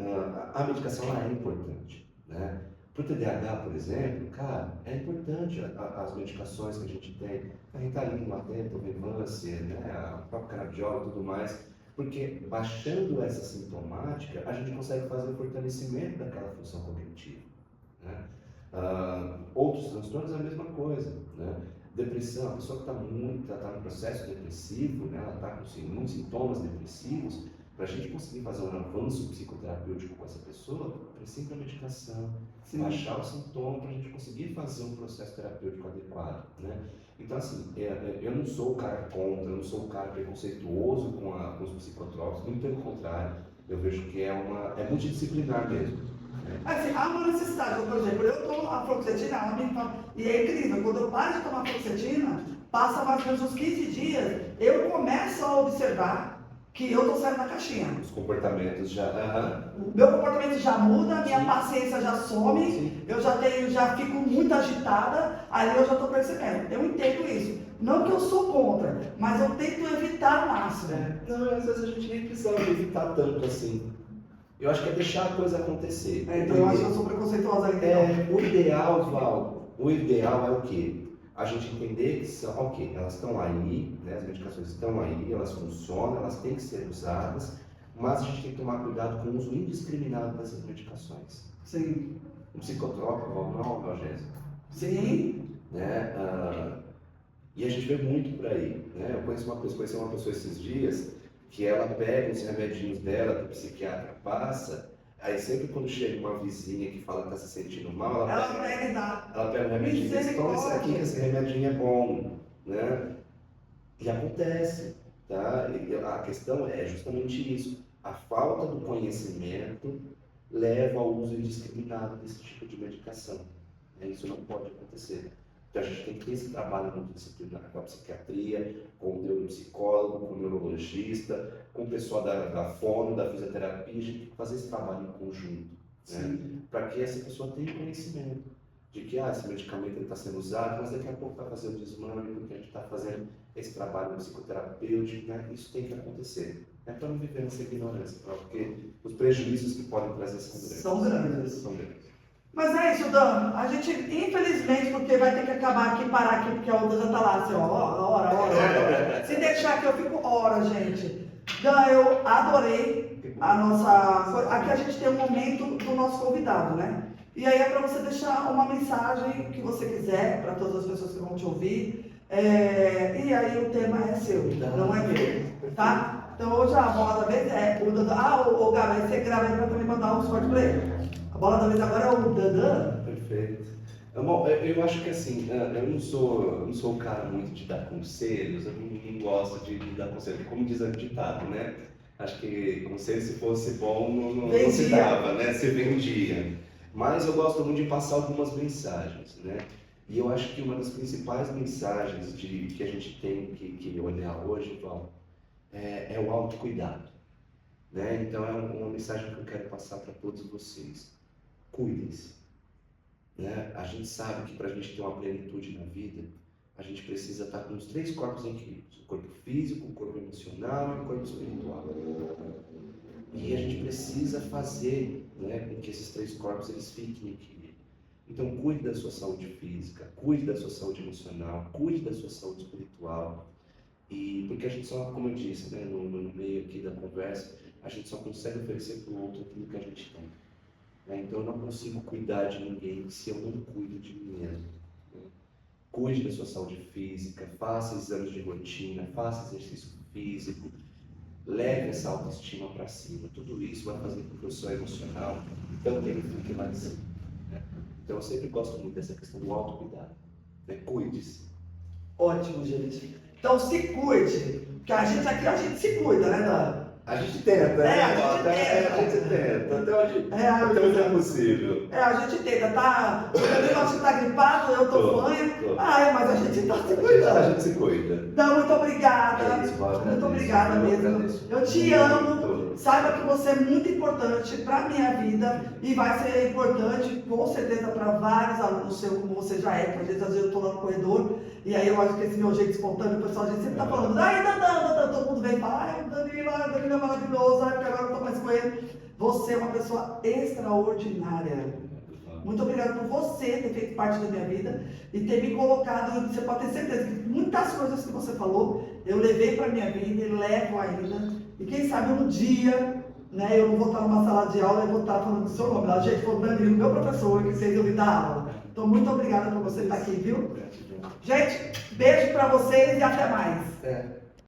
a medicação, ela é importante, né? Para o TDAH, por exemplo, cara, é importante as medicações que a gente tem, a Ritalina, a Atento, o Vivance, né? A própria Cardiola e tudo mais, porque baixando essa sintomática, a gente consegue fazer o fortalecimento daquela função cognitiva, né? Outros transtornos é a mesma coisa, né? Depressão, a pessoa que está no processo depressivo, né? Ela está com muitos sintomas depressivos, para a gente conseguir fazer um avanço psicoterapêutico com essa pessoa, precisa da medicação, baixar o sintoma para a gente conseguir fazer um processo terapêutico adequado, né? Então, assim, eu não sou o cara contra, eu não sou o cara preconceituoso com os psicotrópicos, muito pelo contrário, eu vejo que é multidisciplinar mesmo. Assim, há uma necessidade, por exemplo, eu tomo a fluoxetina, e é incrível, quando eu paro de tomar fluoxetina, passa mais ou menos uns 15 dias, eu começo a observar que eu estou saindo da caixinha. Os comportamentos já... O meu comportamento já muda, a minha paciência já some, Sim. eu já fico muito agitada, aí eu já estou percebendo. Eu entendo isso. Não que eu sou contra, mas eu tento evitar o máximo. Não, às vezes a gente nem precisa evitar tanto assim. Eu acho que é deixar a coisa acontecer. Então eu acho que eu sou preconceituosa ali. O ideal, Val, é o quê? A gente entender que são, ok, elas estão aí, né, as medicações estão aí, elas funcionam, elas têm que ser usadas, mas a gente tem que tomar cuidado com o uso indiscriminado dessas medicações. Sim. Um psicotrópico não é uma analgésico. Sim. Né? E a gente vê muito por aí. Né? Eu conheci uma pessoa esses dias que ela pega os remedinhos dela, que o psiquiatra passa, aí sempre quando chega uma vizinha que fala que está se sentindo mal, ela pega um remedinho e diz, toma isso aqui, que esse remedinho é bom, né? E acontece, tá? E a questão é justamente isso, a falta do conhecimento leva ao uso indiscriminado desse tipo de medicação, né? Isso não pode acontecer. Então a gente tem que ter esse trabalho multidisciplinar com a psiquiatria, com o neuropsicólogo, com o neurologista, com o pessoal da fono, da fisioterapia, a gente tem que fazer esse trabalho em conjunto, né? Para que essa pessoa tenha conhecimento de que esse medicamento está sendo usado, mas daqui a pouco vai fazer o desmame, porque a gente está fazendo esse trabalho psicoterapêutico, né? Isso tem que acontecer. É para não viver nessa ignorância, porque os prejuízos que podem trazer São grandes. São grandes. Mas é isso, Dan. A gente, infelizmente, porque vai ter que acabar aqui, parar aqui, porque a outra já tá lá, assim, ó, hora. Se deixar aqui, eu fico hora, gente. Dan, eu adorei a nossa... Aqui a gente tem um momento do nosso convidado, né? E aí é para você deixar uma mensagem que você quiser para todas as pessoas que vão te ouvir. E aí o tema é seu, não é meu, tá? Então hoje a bola da vez é o Dandan. O Gabi, você grava aí para também mandar um sorte para ele. A bola da vez agora é o Dandan. Perfeito. Eu acho que assim, eu não sou um cara muito de dar conselhos, eu não gosto de dar conselhos, como diz o ditado, né? Acho que conselho, se fosse bom, não se dava, né? Se vendia. Mas eu gosto muito de passar algumas mensagens, né? E eu acho que uma das principais mensagens que a gente tem que olhar hoje, Val, é o autocuidado, né? Então é uma mensagem que eu quero passar para todos vocês. Cuidem-se, né? A gente sabe que para a gente ter uma plenitude na vida, a gente precisa estar com os 3 corpos em equilíbrio: o corpo físico, o corpo emocional e o corpo espiritual. E a gente precisa fazer, né, com que esses 3 corpos eles fiquem em equilíbrio. Então cuide da sua saúde física, cuide da sua saúde emocional, cuide da sua saúde espiritual. E porque a gente só, como eu disse, né, no meio aqui da conversa, a gente só consegue oferecer para o outro aquilo que a gente tem. Né? Então eu não consigo cuidar de ninguém se eu não cuido de mim mesmo. Né? Cuide da sua saúde física, faça exames de rotina, faça exercício físico, leve essa autoestima para cima. Tudo isso vai fazer com que o seu emocional também fique lá em cima. Né? Então eu sempre gosto muito dessa questão do autocuidado. Né? Cuide-se. Ótimo, gente. Então se cuide, porque a gente aqui, a gente se cuida, né, Dan? A gente tenta, né? A gente tenta. Até onde é possível. A gente tenta, tá? O Danilo acho que tá gripado, eu tô fanha. Mas a gente tá se cuidando. A gente se cuida. Dan, muito obrigada. É isso, Val, Muito obrigada mesmo. Eu te amo. Saiba que você é muito importante para minha vida e vai ser importante, com certeza, para vários alunos seus, como você já é, porque às vezes eu tô lá no corredor e aí eu acho que esse meu jeito espontâneo, o pessoal a gente sempre tá falando, Dan, todo mundo vem e fala, o Danilo é maravilhoso, porque agora eu tô mais com ele. Você é uma pessoa extraordinária. Muito obrigada por você ter feito parte da minha vida e ter me colocado. Você pode ter certeza que muitas coisas que você falou eu levei para minha vida e levo ainda. E quem sabe um dia, né, eu não vou estar numa sala de aula e vou estar falando do seu nome. A gente foi o Danilo, meu professor, que fez eu me dar aula. Então, muito obrigada por você estar aqui, viu? Gente, beijo para vocês e até mais.